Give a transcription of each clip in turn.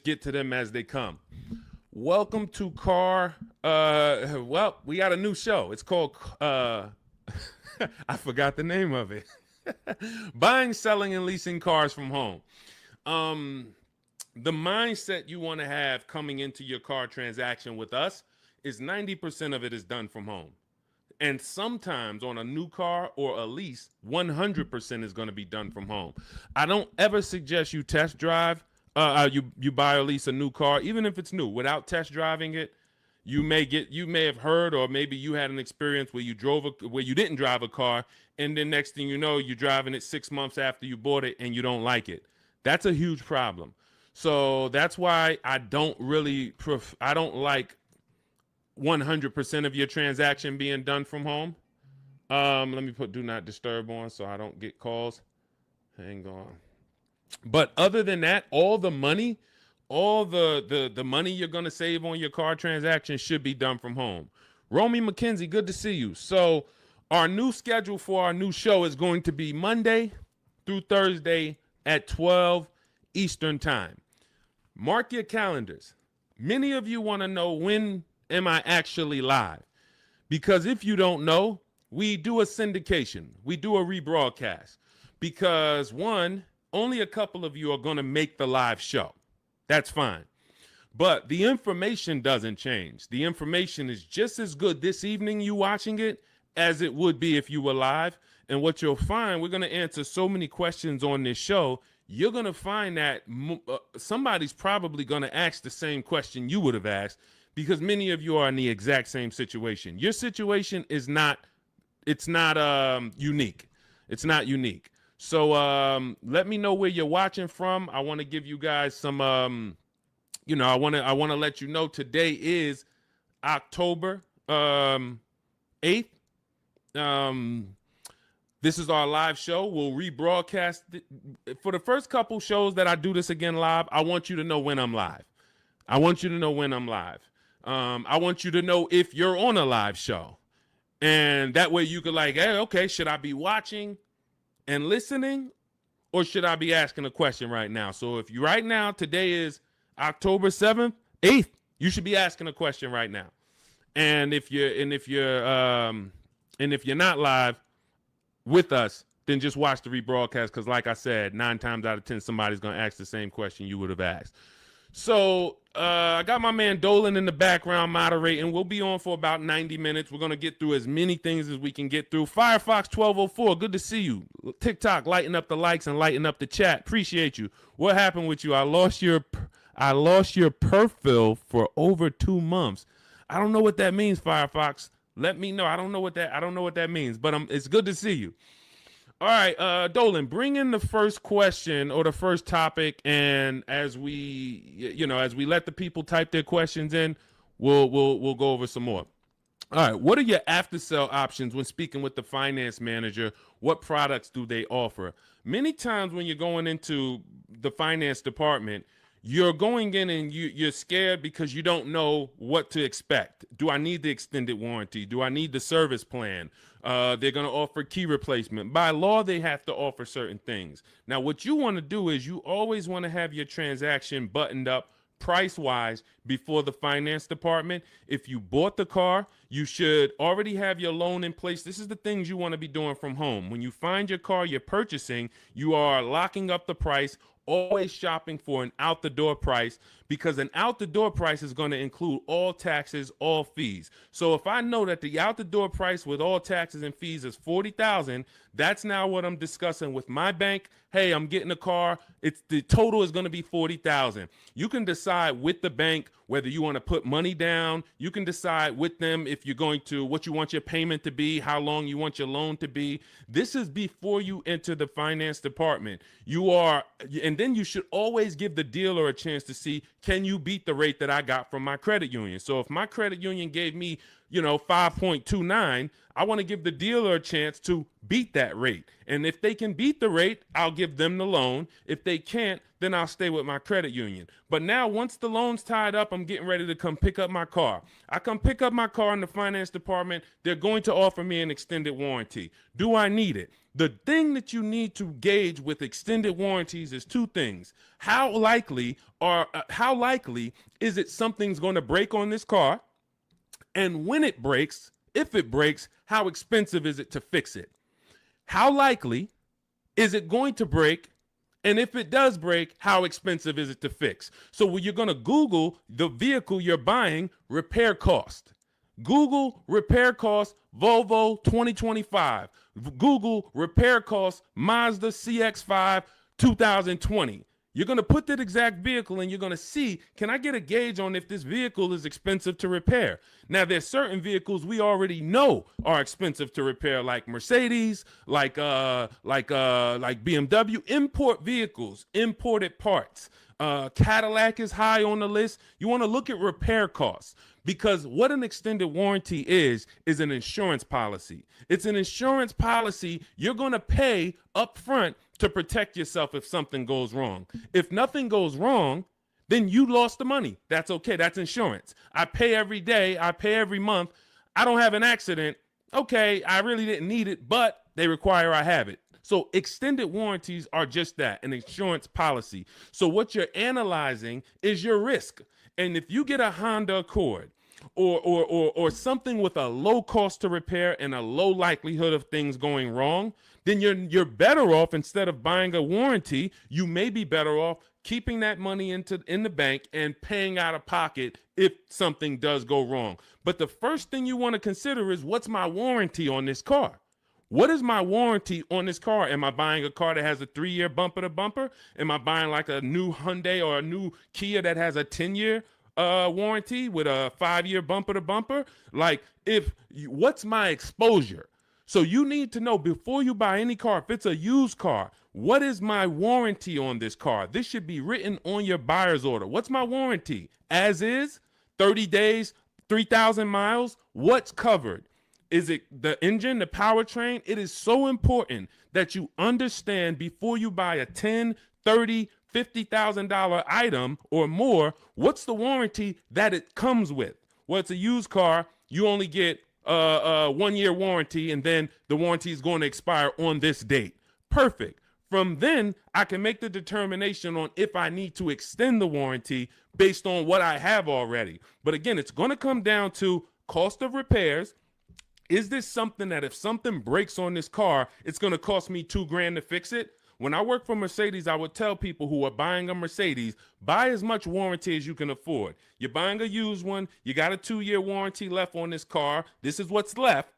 get to them as they come. Welcome to well, we got a new show. It's called I forgot the name of it. Buying, selling, and leasing cars from home. The mindset you want to have coming into your car transaction with us is 90% of it is done from home. And sometimes on a new car or a lease, 100% is going to be done from home. I don't ever suggest you test drive, you buy or lease a new car, even if it's new, without test driving it. You may have heard, or maybe you had an experience where you didn't drive a car, and then next thing you know, you're driving it 6 months after you bought it and you don't like it. That's a huge problem. So that's why I don't like 100% of your transaction being done from home. Let me put do not disturb on so I don't get calls. Hang on. But other than that, all the money you're going to save on your car transaction should be done from home. Romy McKenzie, good to see you. So our new schedule for our new show is going to be Monday through Thursday at 12 Eastern time. Mark your calendars. Many of you want to know, when am I actually live? Because if you don't know, we do a syndication. We do a rebroadcast. Because one, only a couple of you are going to make the live show. That's fine. But the information doesn't change. The information is just as good this evening you watching it as it would be if you were live. And what you'll find, we're going to answer so many questions on this show, you're going to find that somebody's probably going to ask the same question you would have asked, because many of you are in the exact same situation. Your situation is not unique. It's not unique. So let me know where you're watching from. I want to give you guys some, I want to let you know today is October 8th. This is our live show. We'll rebroadcast it. For the first couple shows that I do this again live, I want you to know when I'm live. I want you to know when I'm live. I want you to know if you're on a live show. And that way you could hey, okay, should I be watching and listening, or should I be asking a question right now? So if you right now, today is October 7th, 8th, you should be asking a question right now. And if you're not live with us, then just watch the rebroadcast, because like I said, 9 times out of 10, somebody's going to ask the same question you would have asked. So I got my man Dolan in the background moderating. We'll be on for about 90 minutes. We're going to get through as many things as we can get through. Firefox 1204, good to see you. TikTok, lighten up the likes and lighten up the chat. Appreciate you. What happened with you? I lost your perfil for over 2 months. I don't know what that means, Firefox. Let me know. I don't know what that means, but it's good to see you. All right, Dolan, bring in the first question or the first topic, and as we let the people type their questions in, we'll go over some more. All right, what are your after sale options when speaking with the finance manager? What products do they offer? Many times when you're going into the finance department, you're going in and you're scared because you don't know what to expect. Do I need the extended warranty? Do I need the service plan? They're going to offer key replacement. By law, they have to offer certain things. Now, what you want to do is you always want to have your transaction buttoned up price-wise before the finance department. If you bought the car, you should already have your loan in place. This is the things you want to be doing from home. When you find your car you're purchasing, you are locking up the price, always shopping for an out-the-door price, because an out-the-door price is going to include all taxes, all fees. So if I know that the out-the-door price with all taxes and fees is $40,000, that's now what I'm discussing with my bank. Hey, I'm getting a car. The total is going to be $40,000. You can decide with the bank whether you want to put money down. You can decide with them if you're going to, what you want your payment to be, how long you want your loan to be. This is before you enter the finance department. And then you should always give the dealer a chance to see, can you beat the rate that I got from my credit union? So if my credit union gave me 5.29, I want to give the dealer a chance to beat that rate. And if they can beat the rate, I'll give them the loan. If they can't, then then I'll stay with my credit union. But now once the loan's tied up, I'm getting ready to come pick up my car. I come pick up my car in the finance department. They're going to offer me an extended warranty. Do I need it? The thing that you need to gauge with extended warranties is two things. How likely is it something's going to break on this car? And when it breaks, if it breaks, how expensive is it to fix it? How likely is it going to break? And if it does break, how expensive is it to fix? So when you're going to Google the vehicle you're buying, repair cost. Google repair cost Volvo 2025. Google repair cost Mazda CX-5 2020. You're going to put that exact vehicle and you're going to see, can I get a gauge on if this vehicle is expensive to repair? Now, there's certain vehicles we already know are expensive to repair, like Mercedes, like BMW, import vehicles, imported parts. Cadillac is high on the list. You want to look at repair costs, because what an extended warranty is an insurance policy. It's an insurance policy you're going to pay up front to protect yourself if something goes wrong. If nothing goes wrong, then you lost the money. That's okay. That's insurance. I pay every day. I pay every month. I don't have an accident. Okay, I really didn't need it, but they require I have it. So extended warranties are just that, an insurance policy. So what you're analyzing is your risk. And if you get a Honda Accord or something with a low cost to repair and a low likelihood of things going wrong, then you're better off, instead of buying a warranty, you may be better off keeping that money in the bank and paying out of pocket if something does go wrong. But the first thing you want to consider is, what's my warranty on this car? What is my warranty on this car? Am I buying a car that has a 3-year bumper to bumper? Am I buying like a new Hyundai or a new Kia that has a 10-year warranty with a 5-year bumper to bumper? Like, what's my exposure? So you need to know before you buy any car, if it's a used car, what is my warranty on this car? This should be written on your buyer's order. What's my warranty? As is, 30 days, 3,000 miles, what's covered? Is it the engine, the powertrain? It is so important that you understand before you buy a $10, $30, $50,000 item or more, what's the warranty that it comes with? Well, it's a used car. You only get a 1-year warranty, and then the warranty is going to expire on this date. Perfect. From then, I can make the determination on if I need to extend the warranty based on what I have already. But again, it's going to come down to cost of repairs. Is this something that if something breaks on this car, it's going to cost me $2,000 to fix it? When I work for Mercedes, I would tell people who are buying a Mercedes, buy as much warranty as you can afford. You're buying a used one. You got a 2-year warranty left on this car. This is what's left.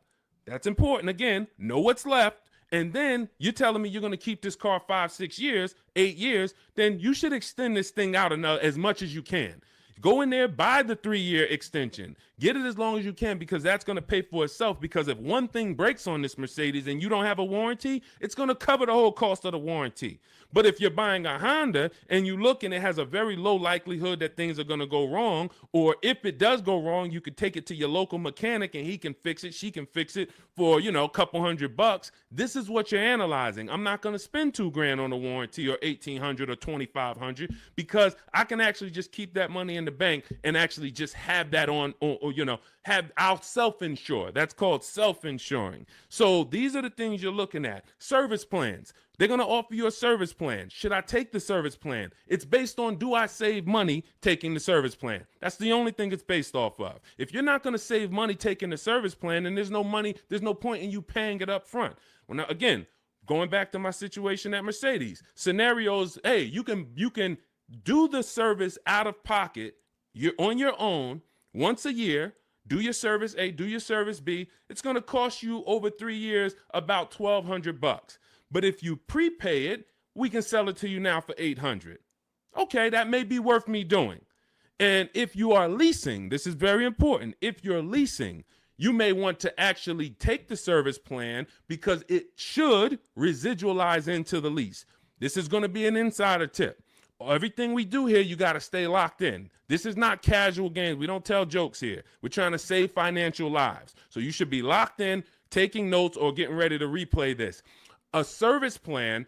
That's important. Again, know what's left. And then you're telling me you're going to keep this car 5, 6 years, 8 years. Then you should extend this thing out as much as you can. Go in there, buy the 3-year extension. Get it as long as you can, because that's going to pay for itself. Because if one thing breaks on this Mercedes and you don't have a warranty, it's going to cover the whole cost of the warranty. But if you're buying a Honda and you look and it has a very low likelihood that things are going to go wrong, or if it does go wrong, you could take it to your local mechanic and he can fix it, she can fix it for, a couple $100. This is what you're analyzing. I'm not going to spend $2,000 on a warranty or $1,800 or $2,500, because I can actually just keep that money in the bank and actually just have that I'll self-insure. That's called self-insuring. So these are the things you're looking at. Service plans. They're going to offer you a service plan. Should I take the service plan? It's based on, do I save money taking the service plan? That's the only thing it's based off of. If you're not going to save money taking the service plan, then there's no point in you paying it up front. Well, now, again, going back to my situation at Mercedes, scenarios, hey, you can do the service out of pocket. You're on your own once a year. Do your service A, do your service B. It's going to cost you over 3 years about $1,200. But if you prepay it, we can sell it to you now for $800. Okay, that may be worth me doing. And if you are leasing, this is very important. If you're leasing, you may want to actually take the service plan, because it should residualize into the lease. This is going to be an insider tip. Everything we do here, you got to stay locked in. This is not casual games. We don't tell jokes here. We're trying to save financial lives. So you should be locked in, taking notes, or getting ready to replay this. A service plan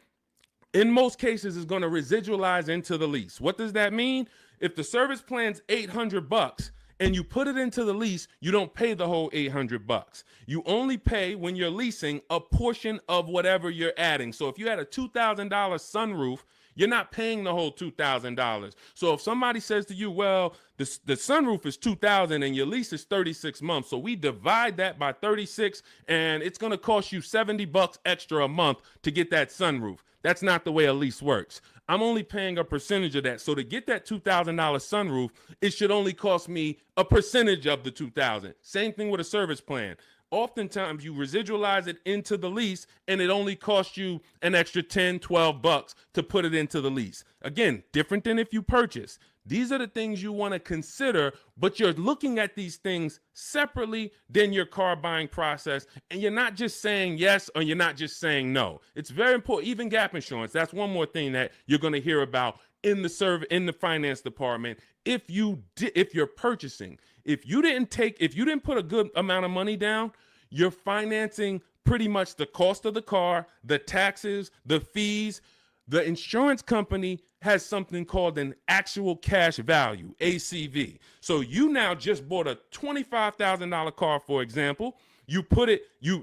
in most cases is going to residualize into the lease. What does that mean? If the service plan's $800 and you put it into the lease, you don't pay the whole $800. You only pay, when you're leasing, a portion of whatever you're adding. So if you had a $2,000 sunroof, you're not paying the whole $2,000. So if somebody says to you, well, the sunroof is $2,000 and your lease is 36 months, so we divide that by 36 and it's going to cost you $70 extra a month to get that sunroof. That's not the way a lease works. I'm only paying a percentage of that. So to get that $2,000 sunroof, it should only cost me a percentage of the $2,000. Same thing with a service plan. Oftentimes you residualize it into the lease and it only costs you an extra 10, 12 bucks to put it into the lease. Again, different than if you purchase. These are the things you want to consider, but you're looking at these things separately than your car buying process. And you're not just saying yes or you're not just saying no. It's very important. Even gap insurance. That's one more thing that you're going to hear about in the finance department. If you're purchasing, if you didn't put a good amount of money down, you're financing pretty much the cost of the car, the taxes, the fees. The insurance company has something called an actual cash value, ACV. So you now just bought a $25,000 car, for example. You put it, your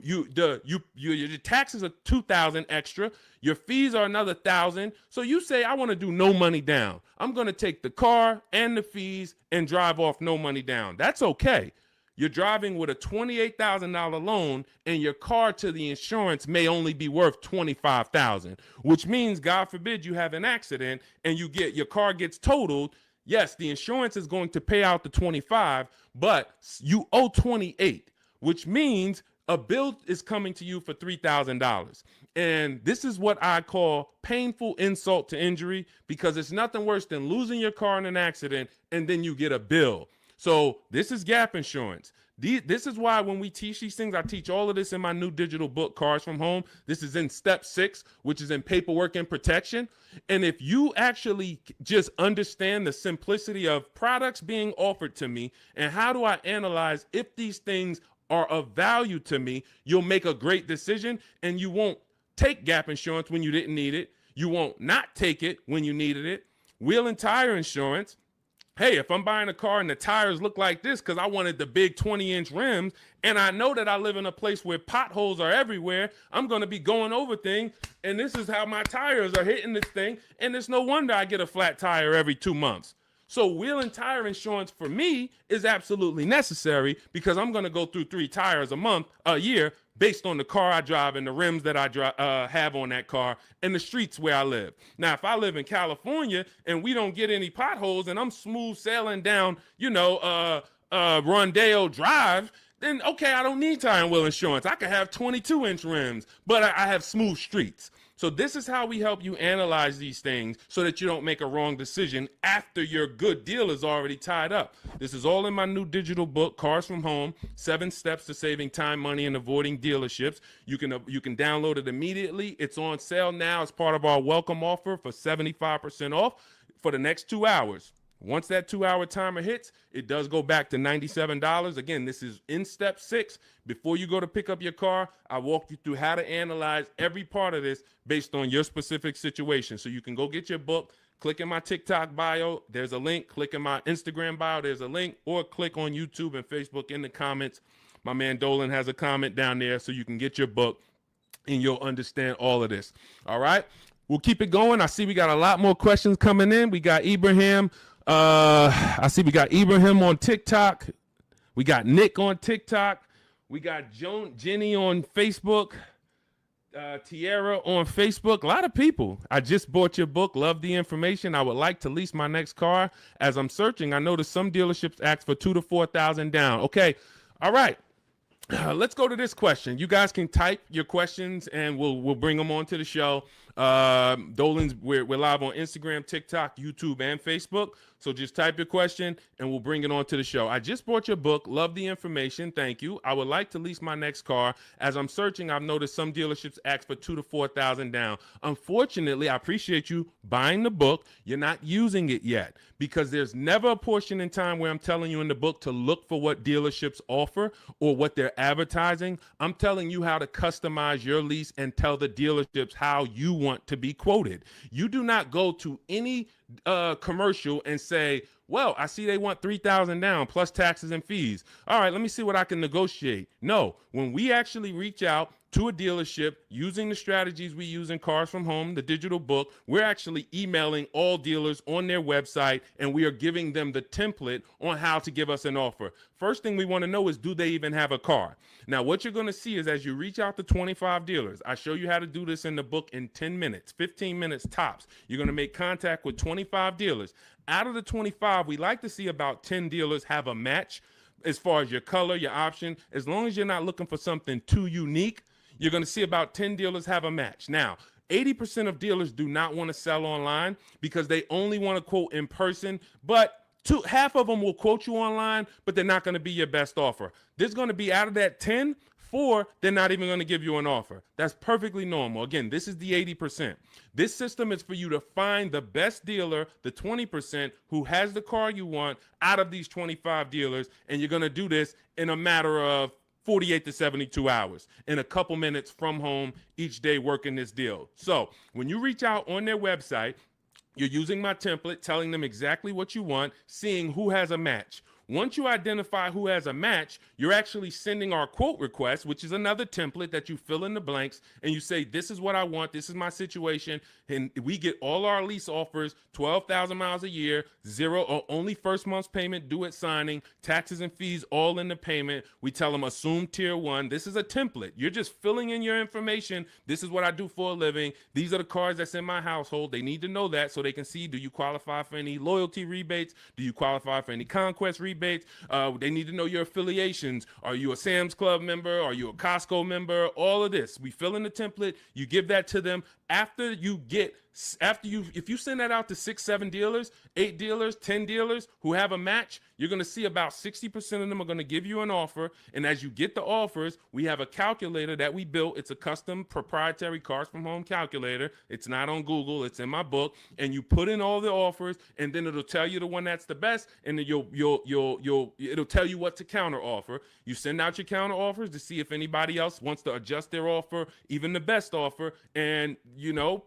taxes are $2,000 extra. Your fees are another $1,000. So you say, I want to do no money down. I'm going to take the car and the fees and drive off no money down. That's okay. You're driving with a $28,000 loan and your car to the insurance may only be worth $25,000, which means, God forbid, you have an accident and your car gets totaled. Yes, the insurance is going to pay out the 25, but you owe 28, which means a bill is coming to you for $3,000. And this is what I call painful insult to injury, because it's nothing worse than losing your car in an accident and then you get a bill. So this is gap insurance. This is why when we teach these things, I teach all of this in my new digital book, Cars from Home. This is in step 6, which is in paperwork and protection. And if you actually just understand the simplicity of products being offered to me and how do I analyze if these things are of value to me, you'll make a great decision and you won't take gap insurance when you didn't need it. You won't not take it when you needed it. Wheel and tire insurance. Hey, if I'm buying a car and the tires look like this because I wanted the big 20-inch rims and I know that I live in a place where potholes are everywhere, I'm going to be going over things and this is how my tires are hitting this thing, and it's no wonder I get a flat tire every 2 months. So wheel and tire insurance for me is absolutely necessary because I'm going to go through 3 tires a year based on the car I drive and the rims that I have on that car and the streets where I live. Now, if I live in California and we don't get any potholes and I'm smooth sailing down, Rondeo Drive, then okay, I don't need tire and wheel insurance. I could have 22-inch rims, but I have smooth streets. So this is how we help you analyze these things so that you don't make a wrong decision after your good deal is already tied up. This is all in my new digital book, Cars from Home, 7 Steps to Saving Time, Money, and Avoiding Dealerships. You can download it immediately. It's on sale now as part of our welcome offer for 75% off for the next 2 hours. Once that 2-hour timer hits, it does go back to $97. Again, this is in step 6. Before you go to pick up your car, I walk you through how to analyze every part of this based on your specific situation. So you can go get your book, click in my TikTok bio, there's a link, click in my Instagram bio, there's a link, or click on YouTube and Facebook in the comments. My man Dolan has a comment down there so you can get your book and you'll understand all of this. All right, we'll keep it going. I see we got a lot more questions coming in. We got Ibrahim. I see we got Ibrahim on TikTok. We got Nick on TikTok. We got Jenny on Facebook. Tierra on Facebook. A lot of people. I just bought your book. Love the information. I would like to lease my next car. As I'm searching, I noticed some dealerships ask for $2,000 to $4,000 down. Okay. All right. Let's go to this question. You guys can type your questions and we'll bring them onto the show. Dolan's, we're live on Instagram, TikTok, YouTube, and Facebook. So just type your question and we'll bring it onto the show. I just bought your book. Love the information. Thank you. I would like to lease my next car. As I'm searching, I've noticed some dealerships ask for $2,000 to $4,000 down. Unfortunately, I appreciate you buying the book. You're not using it yet because there's never a portion in time where I'm telling you in the book to look for what dealerships offer or what they're advertising. I'm telling you how to customize your lease and tell the dealerships how you want want to be quoted. You do not go to any commercial and say, well, I see they want $3,000 down plus taxes and fees. All right, let me see what I can negotiate. No, when we actually reach out to a dealership using the strategies we use in Cars from Home, the digital book, we're actually emailing all dealers on their website, and we are giving them the template on how to give us an offer. First thing we want to know is, do they even have a car? Now, what you're going to see is as you reach out to 25 dealers, I show you how to do this in the book in 10 minutes, 15 minutes tops. You're going to make contact with 25 dealers. Out of the 25, we like to see about 10 dealers have a match as far as your color, your option. As long as you're not looking for something too unique, you're going to see about 10 dealers have a match. Now, 80% of dealers do not want to sell online because they only want to quote in person, but half of them will quote you online, but they're not going to be your best offer. There's going to be, out of that 10, 4, they're not even going to give you an offer. That's perfectly normal. Again, this is the 80%. This system is for you to find the best dealer, the 20% who has the car you want out of these 25 dealers, and you're going to do this in a matter of 48 to 72 hours, in a couple minutes from home each day working this deal. So when you reach out on their website, you're using my template, telling them exactly what you want, seeing who has a match. Once you identify who has a match, you're actually sending our quote request, which is another template that you fill in the blanks, and you say, this is what I want, this is my situation, and we get all our lease offers, 12,000 miles a year, zero or only first month's payment due at signing, taxes and fees all in the payment. We tell them assume tier 1. This is a template. You're just filling in your information. This is what I do for a living. These are the cars that's in my household. They need to know that so they can see, do you qualify for any loyalty rebates? Do you qualify for any conquest rebates? They need to know your affiliations. Are you a Sam's Club member? Are you a Costco member? All of this. We fill in the template. You give that to them. If you send that out to 6, 7 dealers, 8 dealers, 10 dealers who have a match, you're going to see about 60% of them are going to give you an offer. And as you get the offers, we have a calculator that we built. It's a custom proprietary Cars from Home calculator. It's not on Google. It's in my book. And you put in all the offers, and then it'll tell you the one that's the best. And then it'll tell you what to counter offer. You send out your counter offers to see if anybody else wants to adjust their offer, even the best offer. And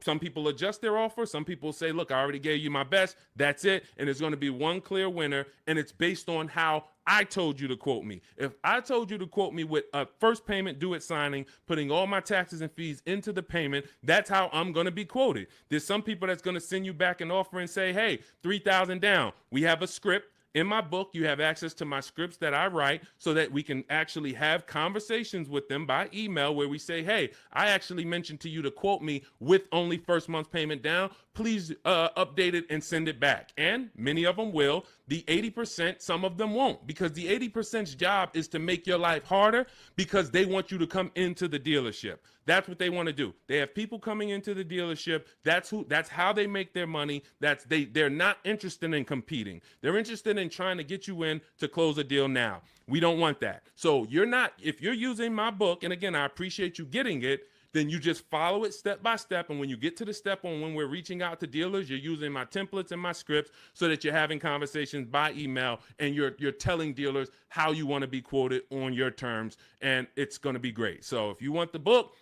some people adjust their offer. Some people say, look, I already gave you my best. That's it. And there's going to be one clear winner. And it's based on how I told you to quote me. If I told you to quote me with a first payment due at signing, putting all my taxes and fees into the payment, that's how I'm going to be quoted. There's some people that's going to send you back an offer and say, hey, 3,000 down. We have a script. In my book, you have access to my scripts that I write so that we can actually have conversations with them by email where we say, hey, I actually mentioned to you to quote me with only first month's payment down. Please update it and send it back. And many of them will. The 80%, some of them won't, because the 80%'s job is to make your life harder because they want you to come into the dealership. That's what they want to do. They have people coming into the dealership. That's how they make their money. They're not interested in competing. They're interested in trying to get you in to close a deal now. We don't want that. So if you're using my book, and again, I appreciate you getting it, then you just follow it step by step. And when you get to the step on when we're reaching out to dealers, you're using my templates and my scripts so that you're having conversations by email and you're telling dealers how you want to be quoted on your terms. And it's going to be great. So if you want the book,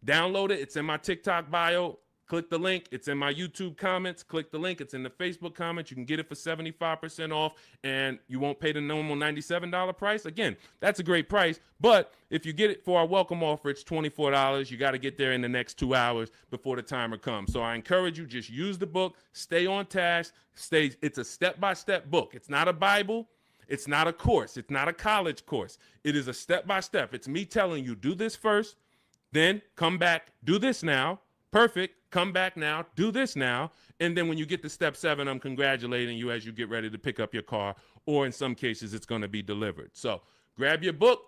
download it. It's in my TikTok bio. Click the link. It's in my YouTube comments. Click the link. It's in the Facebook comments. You can get it for 75% off, and you won't pay the normal $97 price. Again, that's a great price, but if you get it for our welcome offer, it's $24. You got to get there in the next 2 hours before the timer comes. So I encourage you, just use the book. Stay on task. It's a step-by-step book. It's not a Bible. It's not a course. It's not a college course. It is a step-by-step. It's me telling you, do this first, then come back, do this now. Perfect. Come back now, do this now. And then when you get to step 7, I'm congratulating you as you get ready to pick up your car, or in some cases, it's going to be delivered. So grab your book,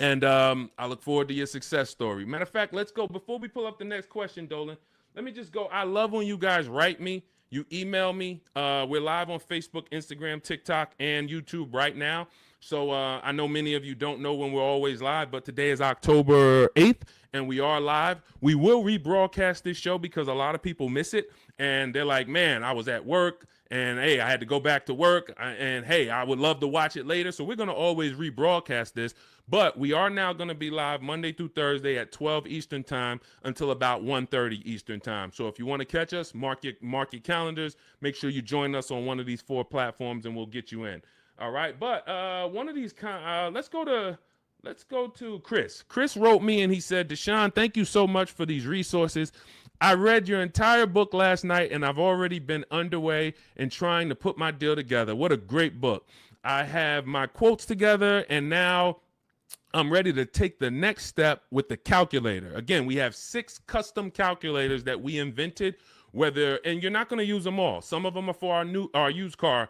and I look forward to your success story. Matter of fact, let's go. Before we pull up the next question, Dolan, let me just go. I love when you guys write me. You email me. We're live on Facebook, Instagram, TikTok, and YouTube right now. So I know many of you don't know when we're always live, but today is October 8th, and we are live. We will rebroadcast this show because a lot of people miss it, and they're like, man, I was at work, and hey, I had to go back to work, and hey, I would love to watch it later. So we're going to always rebroadcast this. But we are now going to be live Monday through Thursday at 12 Eastern time until about 1:30 Eastern time. So if you want to catch us, mark your calendars. Make sure you join us on one of these 4 platforms, and we'll get you in. All right. But one of these let's go to Chris. Chris wrote me and he said, Deshone, thank you so much for these resources. I read your entire book last night and I've already been underway in trying to put my deal together. What a great book. I have my quotes together and now I'm ready to take the next step with the calculator. Again, we have 6 custom calculators that we invented, and you're not going to use them all. Some of them are for our used car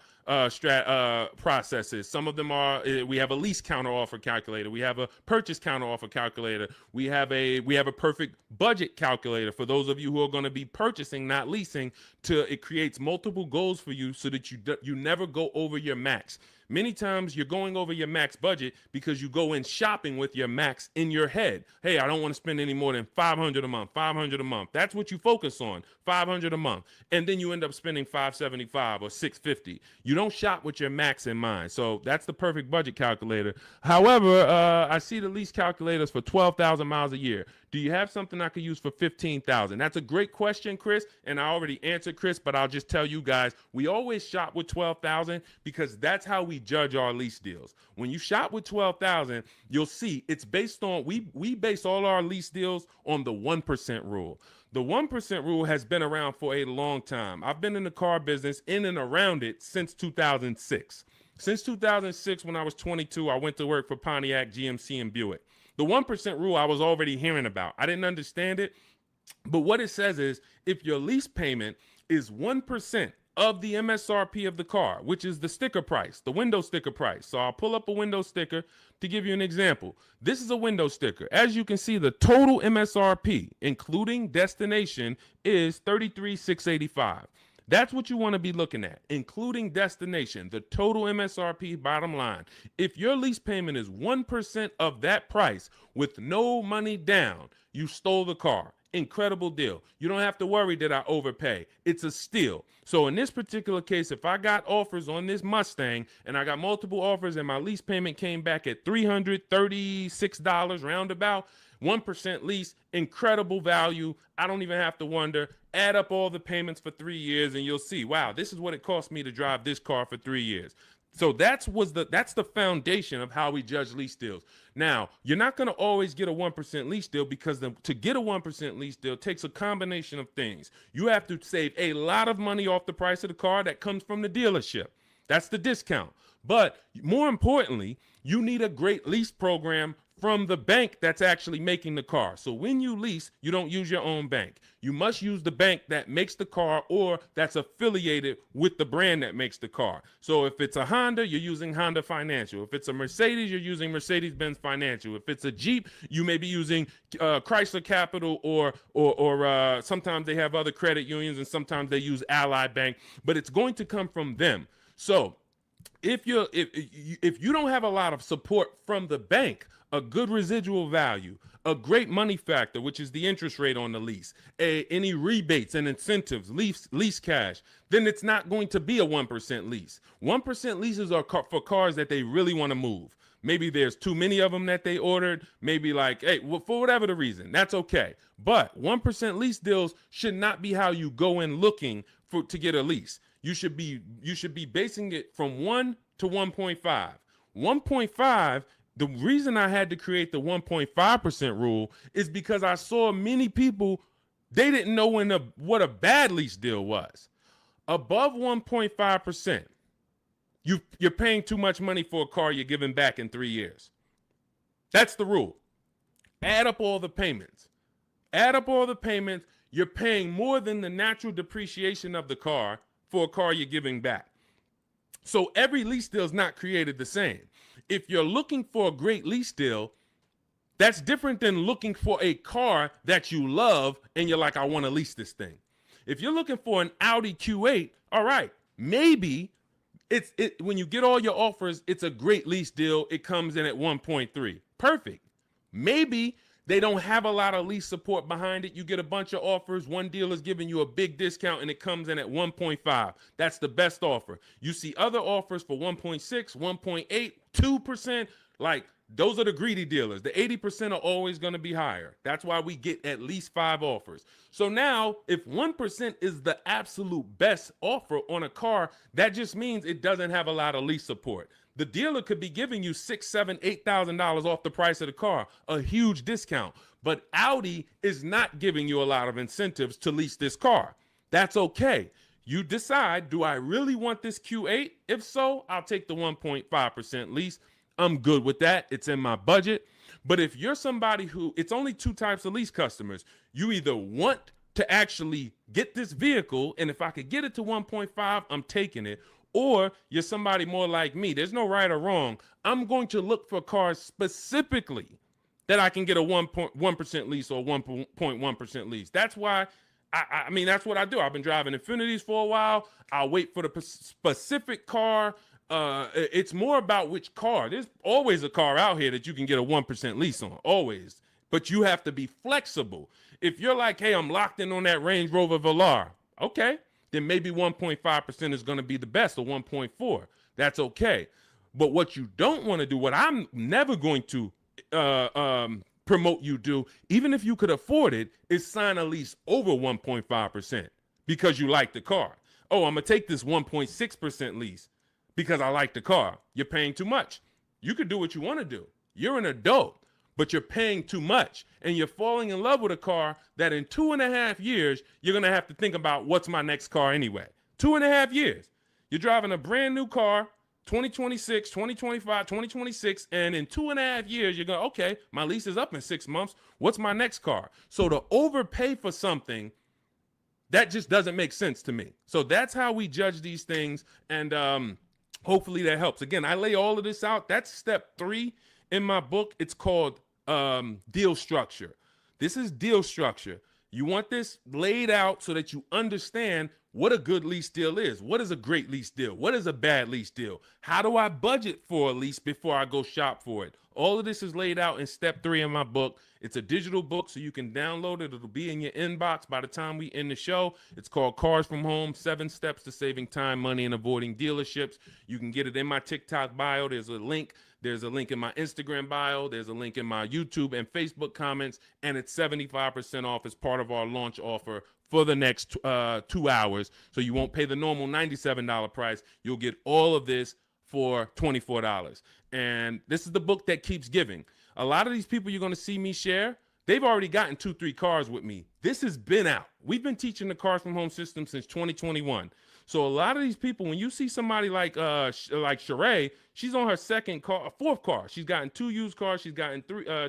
processes. Some of them are, we have a lease counter offer calculator. We have a purchase counter offer calculator. We have a perfect budget calculator for those of you who are going to be purchasing, not leasing. It creates multiple goals for you so that you never go over your max. Many times you're going over your max budget because you go in shopping with your max in your head. Hey, I don't want to spend any more than $500 a month, $500 a month. That's what you focus on, $500 a month. And then you end up spending $575 or $650. You don't shop with your max in mind. So that's the perfect budget calculator. However, I see the lease calculators for 12,000 miles a year. Do you have something I could use for 15,000? That's a great question, Chris, and I already answered Chris, but I'll just tell you guys, we always shop with 12,000 because that's how we judge our lease deals. When you shop with 12,000, you'll see it's based on, we base all our lease deals on the 1% rule. The 1% rule has been around for a long time. I've been in the car business in and around it since 2006. Since 2006, when I was 22, I went to work for Pontiac, GMC, and Buick. The 1% rule I was already hearing about. I didn't understand it, but what it says is if your lease payment is 1% of the MSRP of the car, which is the sticker price, the window sticker price. So I'll pull up a window sticker to give you an example. This is a window sticker. As you can see, the total MSRP, including destination, is $33,685. That's what you want to be looking at, including destination, the total MSRP bottom line. If your lease payment is 1% of that price with no money down, you stole the car. Incredible deal. You don't have to worry that I overpay. It's a steal. So in this particular case, if I got offers on this Mustang and I got multiple offers and my lease payment came back at $336 roundabout, 1% lease, incredible value. I don't even have to wonder. Add up all the payments for 3 years and you'll see, wow, this is what it cost me to drive this car for 3 years. So that's the foundation of how we judge lease deals. Now, you're not going to always get a 1% lease deal because to get a 1% lease deal takes a combination of things. You have to save a lot of money off the price of the car that comes from the dealership. That's the discount. But more importantly, you need a great lease program from the bank that's actually making the car. So when you lease, you don't use your own bank. You must use the bank that makes the car or that's affiliated with the brand that makes the car. So if it's a Honda, you're using Honda Financial. If it's a Mercedes, you're using Mercedes-Benz Financial. If it's a Jeep, you may be using Chrysler Capital or sometimes they have other credit unions and sometimes they use Ally Bank, but it's going to come from them. So if you don't have a lot of support from the bank, a good residual value, a great money factor, which is the interest rate on the lease, any rebates and incentives, lease cash, then it's not going to be a 1% lease. 1% leases are for cars that they really want to move. Maybe there's too many of them that they ordered. Maybe like, hey, well, for whatever the reason, that's okay. But 1% lease deals should not be how you go in looking to get a lease. You should be basing it from 1 to 1.5. 1.5. The reason I had to create the 1.5% rule is because I saw many people, they didn't know what a bad lease deal was. Above 1.5%, you're paying too much money for a car you're giving back in 3 years. That's the rule. Add up all the payments. You're paying more than the natural depreciation of the car for a car you're giving back. So every lease deal is not created the same. If you're looking for a great lease deal, that's different than looking for a car that you love and you're like, I want to lease this thing. If you're looking for an Audi Q8, all right, maybe when you get all your offers, it's a great lease deal. It comes in at 1.3. Perfect. Maybe they don't have a lot of lease support behind it. You get a bunch of offers. One deal is giving you a big discount and it comes in at 1.5. That's the best offer. You see other offers for 1.6, 1.8, 2%. Like, those are the greedy dealers. The 80% are always going to be higher. That's why we get at least 5 offers. So now, if 1% is the absolute best offer on a car, that just means it doesn't have a lot of lease support. The dealer could be giving you $6,000, $7,000, $8,000 off the price of the car, a huge discount. But Audi is not giving you a lot of incentives to lease this car. That's okay. You decide, do I really want this Q8? If so, I'll take the 1.5% lease. I'm good with that. It's in my budget. But if you're somebody who, it's only 2 types of lease customers. You either want to actually get this vehicle, and if I could get it to 1.5, I'm taking it. Or you're somebody more like me. There's no right or wrong. I'm going to look for cars specifically that I can get a 1.1% lease or 1.1% lease. That's why, I mean, that's what I do. I've been driving Infinities for a while. I'll wait for the specific car. It's more about which car. There's always a car out here that you can get a 1% lease on, always. But you have to be flexible. If you're like, hey, I'm locked in on that Range Rover Velar, okay, then maybe 1.5% is going to be the best, or 1.4. That's okay. But what you don't want to do, what I'm never going to promote you do, even if you could afford it, is sign a lease over 1.5% because you like the car. Oh, I'm going to take this 1.6% lease because I like the car. You're paying too much. You could do what you want to do. You're an adult, but you're paying too much. And you're falling in love with a car that in 2.5 years, you're going to have to think about, what's my next car anyway? 2.5 years. You're driving a brand new car, 2026, 2025, 2026, and in 2.5 years, you're going, okay, my lease is up in 6 months. What's my next car? So to overpay for something, that just doesn't make sense to me. So that's how we judge these things, and hopefully that helps. Again, I lay all of this out. That's step 3 in my book. It's called deal structure. This is deal structure. You want this laid out so that you understand what a good lease deal is. What is a great lease deal? What is a bad lease deal? How do I budget for a lease before I go shop for it? All of this is laid out in step 3 in my book. It's a digital book, so you can download it. It'll be in your inbox by the time we end the show. It's called Cars from Home, 7 Steps to Saving Time, Money, and Avoiding Dealerships. You can get it in my TikTok bio. There's a link. There's a link in my Instagram bio. There's a link in my YouTube and Facebook comments, and it's 75% off as part of our launch offer for the next 2 hours. So you won't pay the normal $97 price. You'll get all of this for $24. And this is the book that keeps giving. A lot of these people you're going to see me share, they've already gotten 2-3 cars with me. This has been out. We've been teaching the Cars from Home system since 2021. So a lot of these people, when you see somebody like Sheree, she's on her 4th car. She's gotten 2 used cars. She's gotten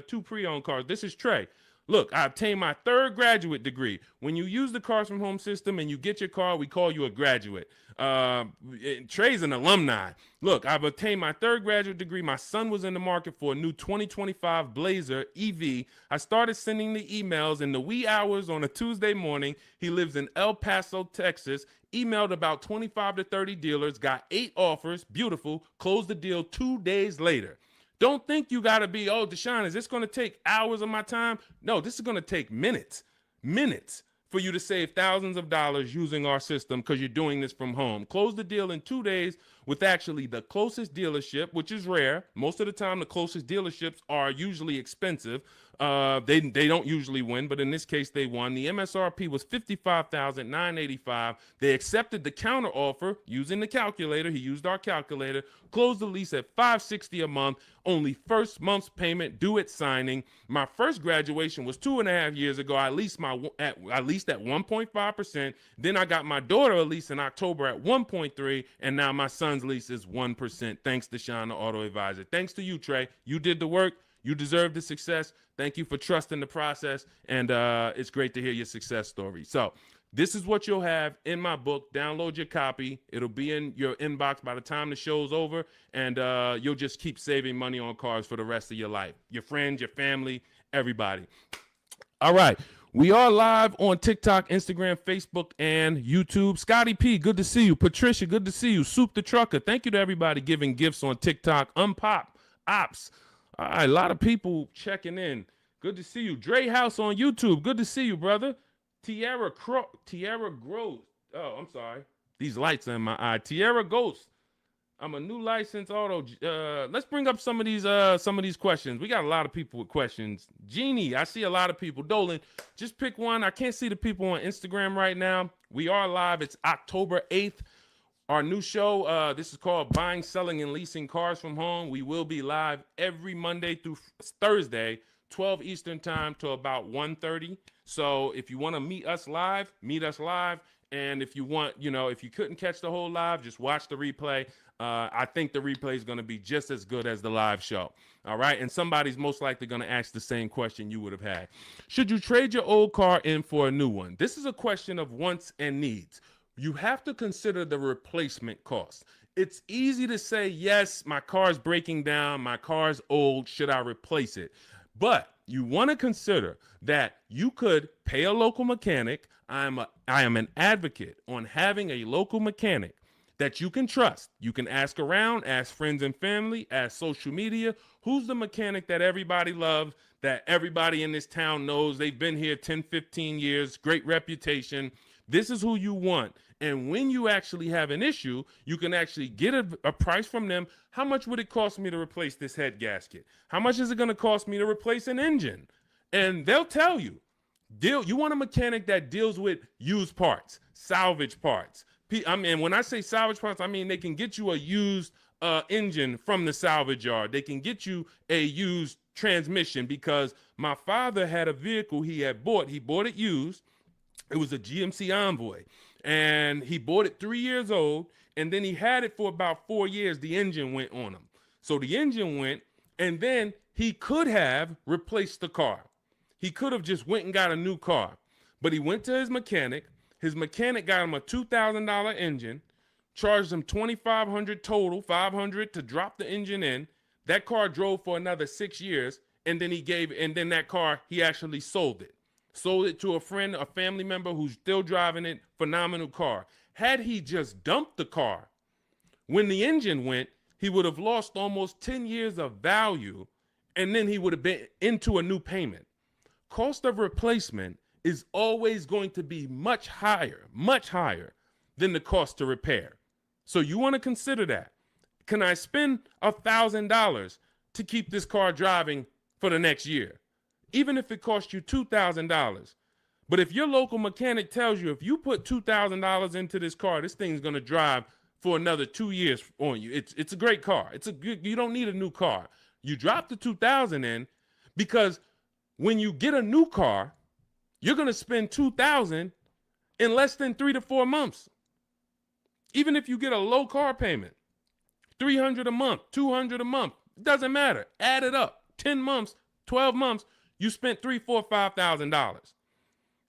2 pre-owned cars. This is Trey. Look, I obtained my 3rd graduate degree. When you use the Cars from Home system and you get your car, we call you a graduate. Trey's an alumni. Look, I've obtained my 3rd graduate degree. My son was in the market for a new 2025 Blazer EV. I started sending the emails in the wee hours on a Tuesday morning. He lives in El Paso, Texas. Emailed about 25 to 30 dealers, got 8 offers. Beautiful. Closed the deal 2 days later. Don't think you got to be, oh, Deshone, is this going to take hours of my time? No, this is going to take minutes for you to save thousands of dollars using our system because you're doing this from home. Close the deal in 2 days with actually the closest dealership, which is rare. Most of the time, the closest dealerships are usually expensive. They don't usually win, but in this case, they won. The MSRP was $55,985. They accepted the counter offer using the calculator. He used our calculator. Closed the lease at $560 a month. Only first month's payment due at signing. My first graduation was 2.5 years ago. I leased at 1.5%. Then I got my daughter a lease in October at 1.3%, and now my son's lease is 1%. Thanks, Deshone the Auto Advisor. Thanks to you, Trey. You did the work. You deserve the success. Thank you for trusting the process, and it's great to hear your success story. So this is what you'll have in my book. Download your copy. It'll be in your inbox by the time the show's over, and you'll just keep saving money on cars for the rest of your life. Your friends, your family, everybody. All right. We are live on TikTok, Instagram, Facebook, and YouTube. Scotty P, good to see you. Patricia, good to see you. Soup the Trucker, thank you to everybody giving gifts on TikTok. Unpop, Ops. All right, a lot of people checking in. Good to see you. Dre House on YouTube. Good to see you, brother. Tierra Gross. Oh, I'm sorry. These lights are in my eye. Tierra Ghost. I'm a new licensed auto. Let's bring up some of these questions. We got a lot of people with questions. Jeannie, I see a lot of people. Dolan, just pick one. I can't see the people on Instagram right now. We are live. It's October 8th. Our new show, this is called Buying, Selling, and Leasing Cars from Home. We will be live every Monday through Thursday, 12 Eastern time to about 1:30. So if you want to meet us live, meet us live. And if you want, if you couldn't catch the whole live, just watch the replay. I think the replay is going to be just as good as the live show. All right. And somebody's most likely going to ask the same question you would have had. Should you trade your old car in for a new one? This is a question of wants and needs. You have to consider the replacement cost. It's easy to say, yes, my car's breaking down, my car's old, should I replace it? But you want to consider that you could pay a local mechanic. I am an advocate on having a local mechanic that you can trust. You can ask around, ask friends and family, ask social media. Who's the mechanic that everybody loves, that everybody in this town knows? They've been here 10, 15 years, great reputation. This is who you want. And when you actually have an issue, you can actually get a price from them. How much would it cost me to replace this head gasket? How much is it going to cost me to replace an engine? And they'll tell you. You want a mechanic that deals with used parts, salvage parts. I mean, when I say salvage parts, I mean they can get you a used engine from the salvage yard. They can get you a used transmission, because my father had a vehicle he had bought. He bought it used. It was a GMC Envoy, and he bought it 3 years old, and then he had it for about 4 years. The engine went on him. So the engine went, and then he could have replaced the car. He could have just went and got a new car, but he went to his mechanic. His mechanic got him a $2,000 engine, charged him $2,500 total, $500 to drop the engine in. That car drove for another 6 years, and then that car, he actually sold it. Sold it to a friend, a family member who's still driving it. Phenomenal car. Had he just dumped the car when the engine went, he would have lost almost 10 years of value, and then he would have been into a new payment. Cost of replacement is always going to be much higher than the cost to repair. So you want to consider that. Can I spend $1,000 to keep this car driving for the next year? Even if it costs you $2,000. But if your local mechanic tells you, if you put $2,000 into this car, this thing's going to drive for another 2 years on you. It's a great car. You don't need a new car. You drop the $2,000 in, because when you get a new car, you're going to spend $2,000 in less than 3 to 4 months. Even if you get a low car payment, $300 a month, $200 a month, it doesn't matter. Add it up. 10 months, 12 months, you spent $3,000, $4,000, $5,000.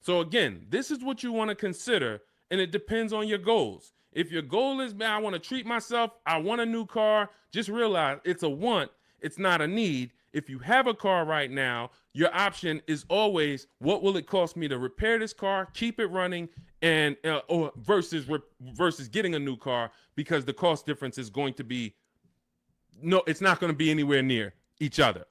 So again, this is what you want to consider, and it depends on your goals. If your goal is, man, I want to treat myself, I want a new car, just realize it's a want, it's not a need. If you have a car right now, your option is always, what will it cost me to repair this car, keep it running, and or versus getting a new car, because the cost difference is going to be, it's not going to be anywhere near each other.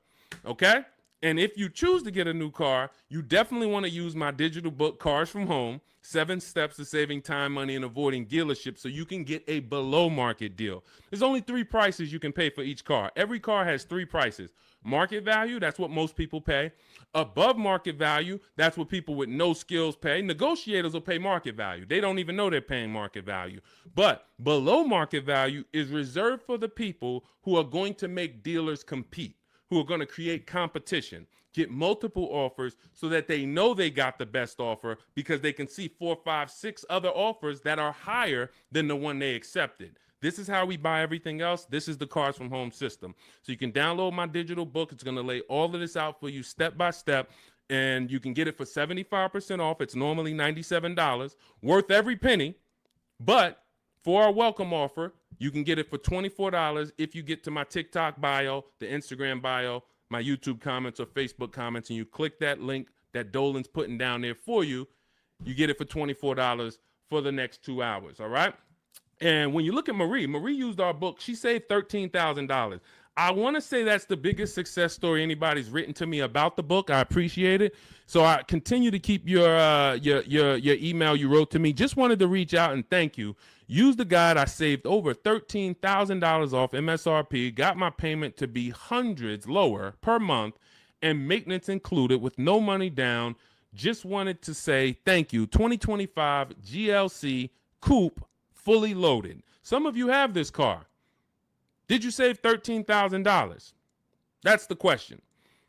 Okay? And if you choose to get a new car, you definitely want to use my digital book, Cars from Home, 7 Steps to Saving Time, Money, and Avoiding Dealerships, so you can get a below market deal. There's only 3 prices you can pay for each car. Every car has 3 prices. Market value, that's what most people pay. Above market value, that's what people with no skills pay. Negotiators will pay market value. They don't even know they're paying market value. But below market value is reserved for the people who are going to make dealers compete, who are going to create competition, get multiple offers so that they know they got the best offer, because they can see 4, 5, 6 other offers that are higher than the one they accepted. This is how we buy everything else. This is the Cars from Home system. So you can download my digital book. It's going to lay all of this out for you step by step, and you can get it for 75% off. It's normally $97, worth every penny. But for our welcome offer, you can get it for $24 if you get to my TikTok bio, the Instagram bio, my YouTube comments or Facebook comments, and you click that link that Dolan's putting down there for you. You get it for $24 for the next 2 hours, all right? And when you look at Marie used our book. She saved $13,000. I want to say that's the biggest success story anybody's written to me about the book. I appreciate it. So I continue to keep your email you wrote to me. Just wanted to reach out and thank you. Used the guide, I saved over $13,000 off MSRP, got my payment to be hundreds lower per month, and maintenance included with no money down. Just wanted to say thank you. 2025 GLC Coupe, fully loaded. Some of you have this car. Did you save $13,000? That's the question.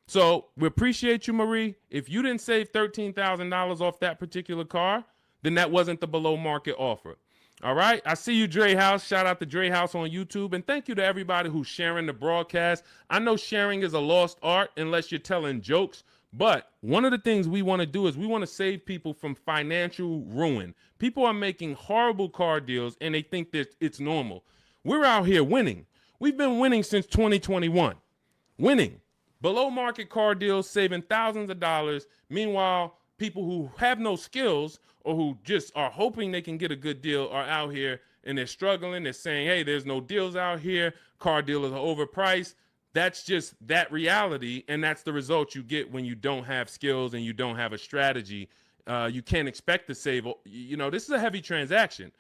So we appreciate you, Marie. If you didn't save $13,000 off that particular car, then that wasn't the below market offer. All right. I see you, Dre House. Shout out to Dre House on YouTube. And thank you to everybody who's sharing the broadcast. I know sharing is a lost art unless you're telling jokes. But one of the things we want to do is we want to save people from financial ruin. People are making horrible car deals and they think that it's normal. We're out here winning. We've been winning since 2021. Winning. Below market car deals, saving thousands of dollars. Meanwhile, people who have no skills or who just are hoping they can get a good deal are out here and they're struggling. They're saying, hey, there's no deals out here. Car dealers are overpriced. That's just that reality. And that's the result you get when you don't have skills and you don't have a strategy. You can't expect to save. You know, this is a heavy transaction.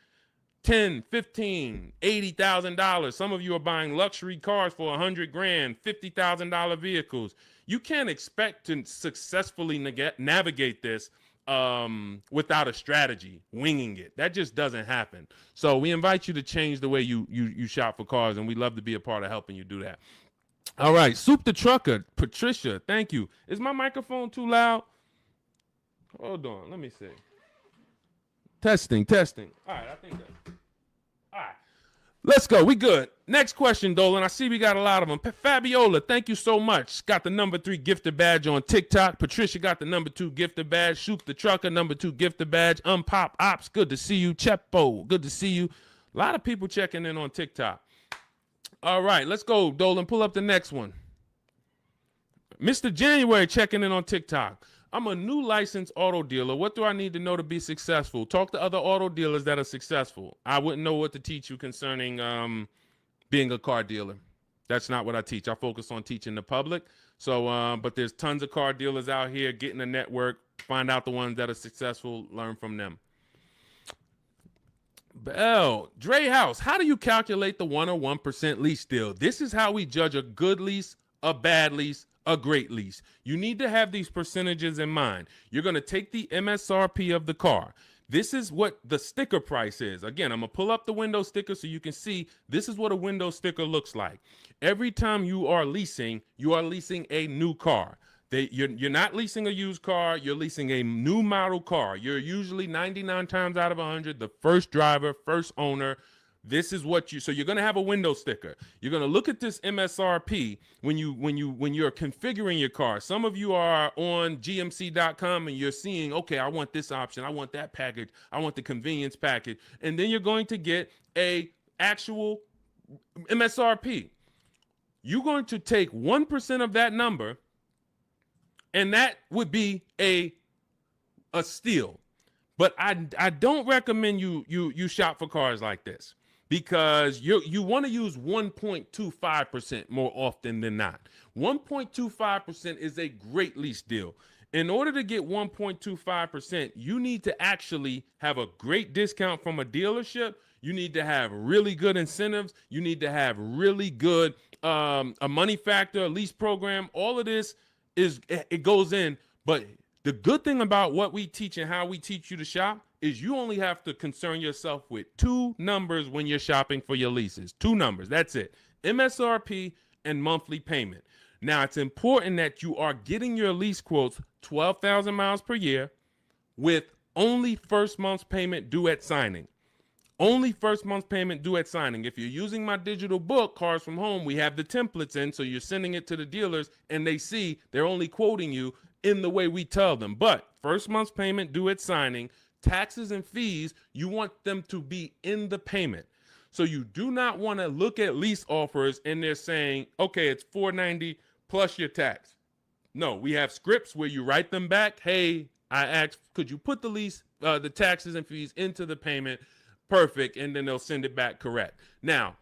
$10, $15, $80,000. Some of you are buying luxury cars for $100,000, $50,000 vehicles. You can't expect to successfully navigate this without a strategy, winging it. That just doesn't happen. So we invite you to change the way you shop for cars, and we'd love to be a part of helping you do that. All right, Soup the Trucker, Patricia, thank you. Is my microphone too loud? Hold on, let me see. Testing. All right, I think that's... All right, let's go. We good. Next question, Dolan. I see we got a lot of them. Fabiola, thank you so much. Got the #3 gifted badge on TikTok. Patricia got the #2 gifted badge. Shoot the Trucker, #2 gifted badge. Unpop Ops, good to see you. Chepo, good to see you. A lot of people checking in on TikTok. All right, let's go, Dolan. Pull up the next one. Mr. January checking in on TikTok. I'm a new licensed auto dealer. What do I need to know to be successful? Talk to other auto dealers that are successful. I wouldn't know what to teach you concerning being a car dealer. That's not what I teach. I focus on teaching the public. So, but there's tons of car dealers out here. Get in a network. Find out the ones that are successful. Learn from them. Bell, Dre House, how do you calculate the 101% lease deal? This is how we judge a good lease, a bad lease, a great lease. You need to have these percentages in mind. You're going to take the MSRP of the car. This is what the sticker price is. Again, I'm going to pull up the window sticker so you can see this is what a window sticker looks like. Every time you are leasing a new car. You're not leasing a used car. You're leasing a new model car. You're usually 99 times out of 100 the first driver, first owner. This is what so you're going to have a window sticker. You're going to look at this MSRP when you're configuring your car. Some of you are on gmc.com and you're seeing, okay, I want this option. I want that package. I want the convenience package. And then you're going to get a actual MSRP. You're going to take 1% of that number, and that would be a steal. But I don't recommend you shop for cars like this, because you want to use 1.25% more often than not. 1.25% is a great lease deal. In order to get 1.25%, you need to actually have a great discount from a dealership. You need to have really good incentives. You need to have really good a money factor, a lease program. All of this it goes in. But the good thing about what we teach and how we teach you to shop is you only have to concern yourself with two numbers when you're shopping for your leases. Two numbers. That's it. MSRP and monthly payment. Now, it's important that you are getting your lease quotes 12,000 miles per year with only first month's payment due at signing. Only first month's payment due at signing. If you're using my digital book, Cars from Home, we have the templates in, so you're sending it to the dealers and they see they're only quoting you in the way we tell them. But first month's payment due at signing, taxes and fees, you want them to be in the payment. So you do not want to look at lease offers and they're saying, okay, it's $490 plus your tax. No, we have scripts where you write them back. Hey, I asked, could you put the lease, the taxes and fees into the payment? Perfect. And then they'll send it back correct. Now,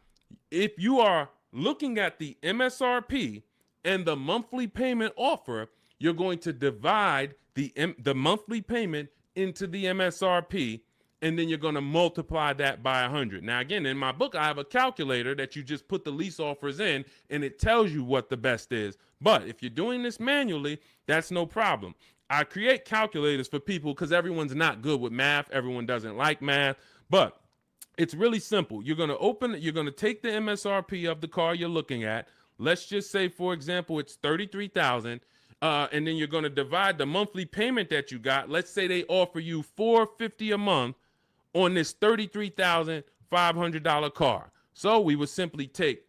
if you are looking at the MSRP and the monthly payment offer, you're going to divide the monthly payment into the MSRP, and then you're going to multiply that by 100. Now, again, in my book, I have a calculator that you just put the lease offers in, and it tells you what the best is. But if you're doing this manually, that's no problem. I create calculators for people because everyone's not good with math. Everyone doesn't like math, but it's really simple. You're going to take the MSRP of the car you're looking at. Let's just say, for example, it's $33,000. And then you're going to divide the monthly payment that you got. Let's say they offer you $450 a month on this $33,500 car. So we would simply take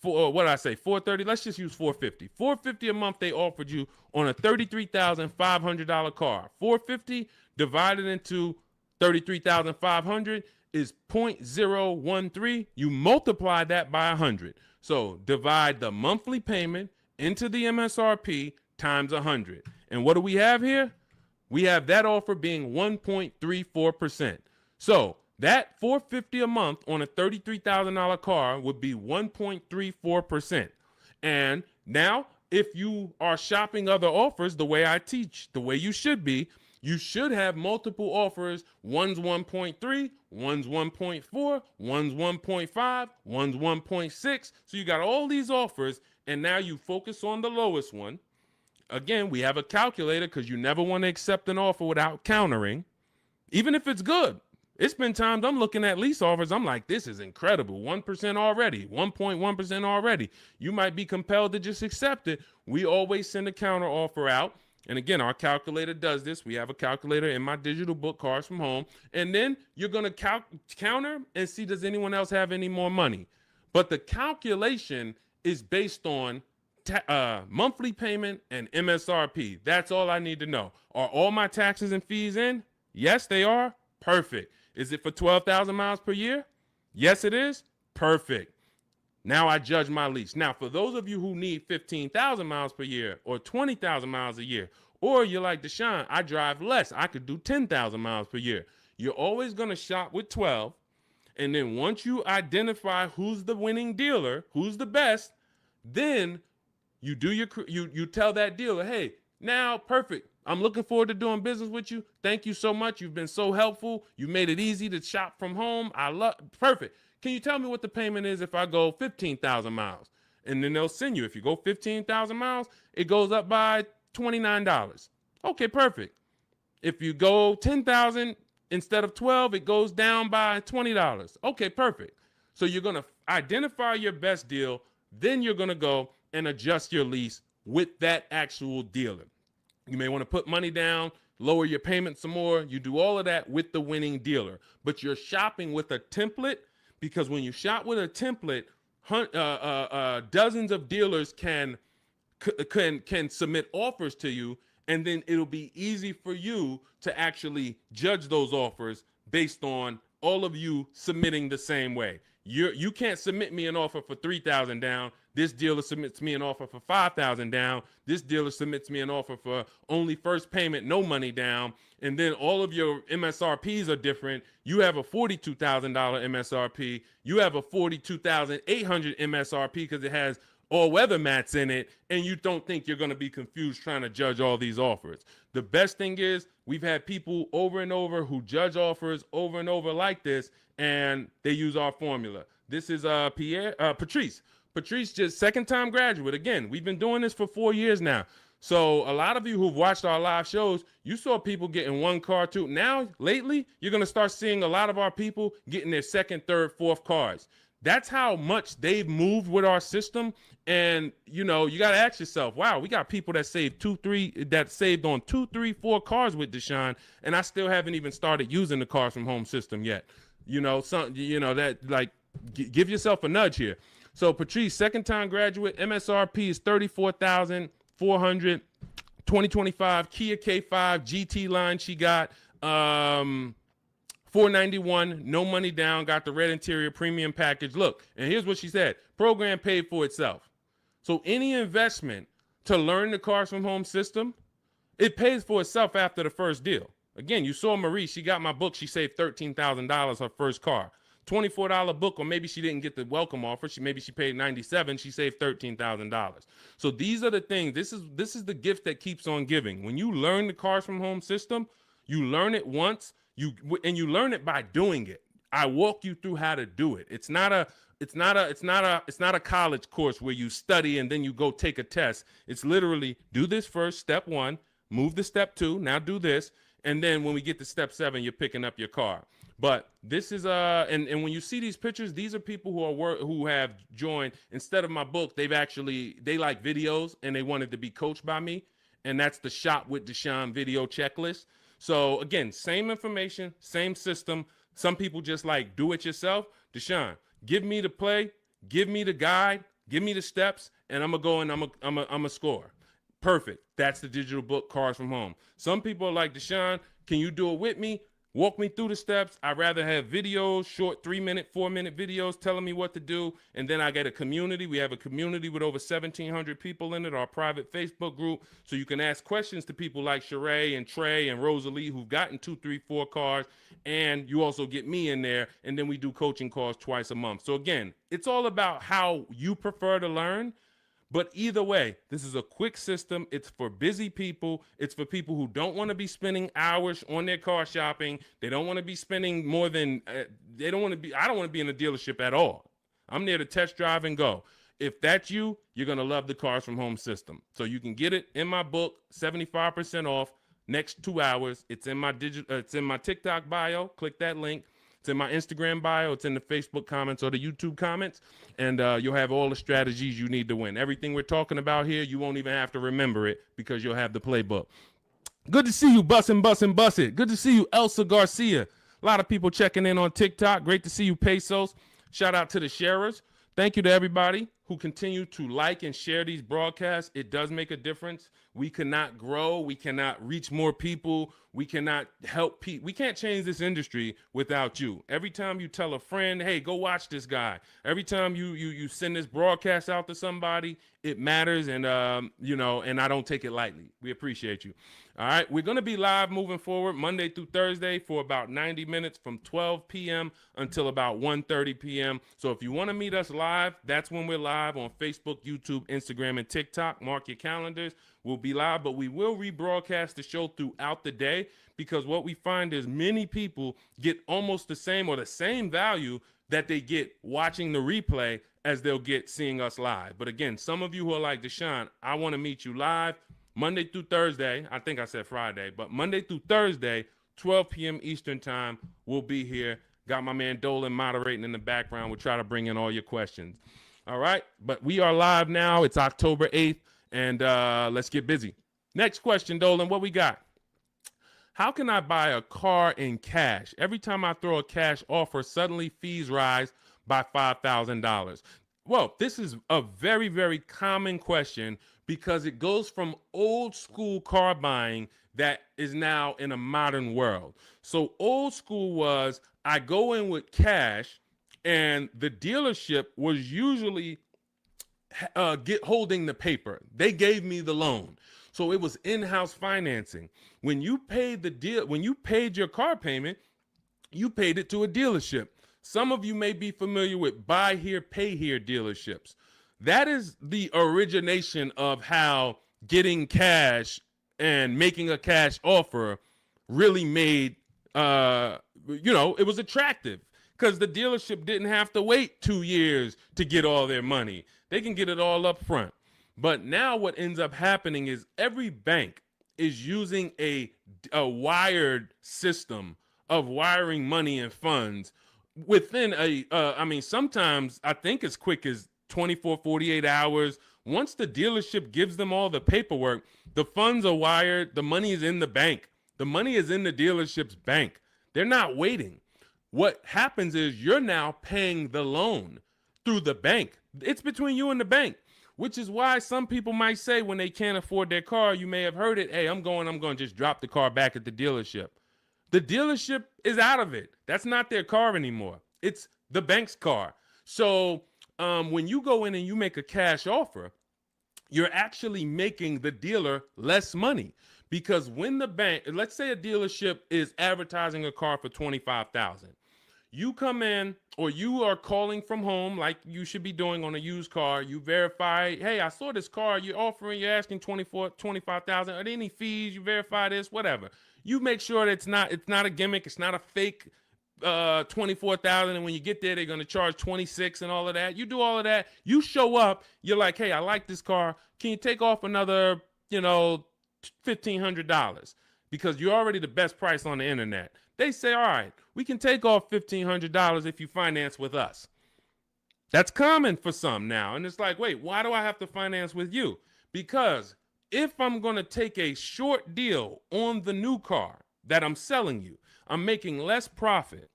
$430. Let's just use $450. $450 a month they offered you on a $33,500 car. $450 divided into $33,500 is 0.013. You multiply that by 100. So divide the monthly payment into the MSRP times 100. And what do we have here? We have that offer being 1.34%. So that $450 a month on a $33,000 car would be 1.34%. And now, if you are shopping other offers the way I teach, the way you should be, you should have multiple offers. One's 1.3, one's 1.4, one's 1.5, one's 1.6. So you got all these offers, and now you focus on the lowest one. Again, we have a calculator because you never want to accept an offer without countering, even if it's good. It's been times I'm looking at lease offers. I'm like, this is incredible. 1% already, 1.1% already. You might be compelled to just accept it. We always send a counter offer out. And again, our calculator does this. We have a calculator in my digital book, Cars from Home. And then you're going to counter and see, does anyone else have any more money? But the calculation is based on monthly payment and MSRP. That's all I need to know. Are all my taxes and fees in? Yes, they are. Perfect. Is it for 12,000 miles per year? Yes, it is. Perfect. Now I judge my lease. Now, for those of you who need 15,000 miles per year or 20,000 miles a year, or you're like Deshone, I drive less. I could do 10,000 miles per year. You're always going to shop with 12. And then once you identify who's the winning dealer, who's the best, then you do you tell that dealer, hey, now perfect. I'm looking forward to doing business with you. Thank you so much. You've been so helpful. You made it easy to shop from home. Perfect. Can you tell me what the payment is if I go 15,000 miles? And then they'll send you. If you go 15,000 miles, it goes up by $29. Okay, perfect. If you go 10,000 instead of 12, it goes down by $20. Okay, perfect. So you're going to identify your best deal. Then you're going to go and adjust your lease with that actual dealer. You may want to put money down, lower your payment some more. You do all of that with the winning dealer. But you're shopping with a template, because when you shop with a template, dozens of dealers can submit offers to you, and then it'll be easy for you to actually judge those offers based on all of you submitting the same way. You can't submit me an offer for 3,000 down. This dealer submits me an offer for 5,000 down. This dealer submits me an offer for only first payment, no money down. And then all of your MSRPs are different. You have a $42,000 MSRP. You have a $42,800 MSRP because it has all weather mats in it, and you don't think you're going to be confused trying to judge all these offers. The best thing is we've had people over and over who judge offers over and over like this, and they use our formula. This is Patrice. Patrice, just second-time graduate. Again, we've been doing this for 4 years now. So a lot of you who've watched our live shows, you saw people getting one car, too. Now, lately, you're going to start seeing a lot of our people getting their second, third, fourth cars. That's how much they've moved with our system. And, you know, you got to ask yourself, wow, we got people that saved saved on 2, 3, 4 cars with Deshone, and I still haven't even started using the Cars from Home system yet. You know, give yourself a nudge here. So Patrice, second-time graduate, MSRP is $34,400, 2025 Kia K5 GT line she got, $491, no money down, got the red interior premium package. Look, and here's what she said. Program paid for itself. So any investment to learn the Cars from Home system, it pays for itself after the first deal. Again, you saw Marie, she got my book. She saved $13,000 her first car. $24 book, or maybe she didn't get the welcome offer. Maybe she paid $97. She saved $13,000. So these are the things. This is the gift that keeps on giving. When you learn the Cars from Home system, you learn it once. And you learn it by doing it. I walk you through how to do it. It's not a college course where you study and then you go take a test. It's literally do this first, step 1, move to step 2, now do this, and then when we get to step 7, you're picking up your car. But this is and when you see these pictures, these are people who have joined. Instead of my book, they like videos and they wanted to be coached by me, and that's the Shop with Deshone video checklist. So again, same information, same system. Some people just like do it yourself. Deshone, give me the play, give me the guide, give me the steps, and I'm gonna go and I'm a score. Perfect. That's the digital book, Cars from Home. Some people are like, Deshone, can you do it with me? Walk me through the steps. I'd rather have videos, short 3-minute, 4-minute videos telling me what to do. And then I get a community. We have a community with over 1,700 people in it, our private Facebook group. So you can ask questions to people like Sheree and Trey and Rosalie who've gotten 2, 3, 4 cars. And you also get me in there. And then we do coaching calls twice a month. So again, it's all about how you prefer to learn. But either way, this is a quick system. It's for busy people. It's for people who don't want to be spending hours on their car shopping. They don't want to be spending more than, I don't want to be in a dealership at all. I'm there to test drive and go. If that's you, you're going to love the Cars from Home system. So you can get it in my book, 75% off, next 2 hours. It's in my it's in my TikTok bio. Click that link. It's in my Instagram bio. It's in the Facebook comments or the YouTube comments. And you'll have all the strategies you need to win. Everything we're talking about here, you won't even have to remember it because you'll have the playbook. Good to see you, Bussin'. Good to see you, Elsa Garcia. A lot of people checking in on TikTok. Great to see you, Pesos. Shout out to the sharers. Thank you to everybody who continue to like and share these broadcasts. It does make a difference. We cannot grow. We cannot reach more people. We cannot help people. We can't change this industry without you. Every time you tell a friend, hey, go watch this guy. Every time you send this broadcast out to somebody, it matters. And, and I don't take it lightly. We appreciate you. All right. We're going to be live moving forward Monday through Thursday for about 90 minutes from 12 p.m. until about 1:30 p.m. So if you want to meet us live, that's when we're live on Facebook, YouTube, Instagram, and TikTok. Mark your calendars. We'll be live, but we will rebroadcast the show throughout the day because what we find is many people get almost the same or the same value that they get watching the replay as they'll get seeing us live. But again, some of you who are like, Deshone, I want to meet you live Monday through Thursday. I think I said Friday, but Monday through Thursday, 12 p.m. Eastern time, we'll be here. Got my man Dolan moderating in the background. We'll try to bring in all your questions. All right, but we are live now. It's October 8th. And let's get busy. Next question, Dolan, what we got? How can I buy a car in cash? Every time I throw a cash offer, suddenly fees rise by $5,000. Well, this is a very, very common question because it goes from old school car buying that is now in a modern world. So old school was I go in with cash and the dealership was usually holding the paper. They gave me the loan. So it was in-house financing. When you paid your car payment, you paid it to a dealership. Some of you may be familiar with buy here, pay here dealerships. That is the origination of how getting cash and making a cash offer really made, it was attractive because the dealership didn't have to wait 2 years to get all their money. They can get it all up front. But now what ends up happening is every bank is using a wired system of wiring money and funds within sometimes I think as quick as 24, 48 hours. Once the dealership gives them all the paperwork, the funds are wired. The money is in the bank. The money is in the dealership's bank. They're not waiting. What happens is you're now paying the loan through the bank. It's between you and the bank, which is why some people might say when they can't afford their car, you may have heard it, hey, I'm going to just drop the car back at the dealership. The dealership is out of it. That's not their car anymore. It's the bank's car. So when you go in and you make a cash offer, you're actually making the dealer less money because when the bank, let's say a dealership is advertising a car for $25,000. You come in or you are calling from home like you should be doing on a used car. You verify, hey, I saw this car you're asking $25,000. Are there any fees? You verify this, whatever. You make sure that it's not a gimmick, it's not a fake 24,000, and when you get there they're going to charge 26 and all of that. You do all of that, you show up, you're like, hey, I like this car, can you take off another, $1,500, because you're already the best price on the internet. They say, all right, we can take off $1,500 if you finance with us. That's common for some now, and it's like, wait, why do I have to finance with you? Because if I'm going to take a short deal on the new car that I'm selling you, I'm making less profit.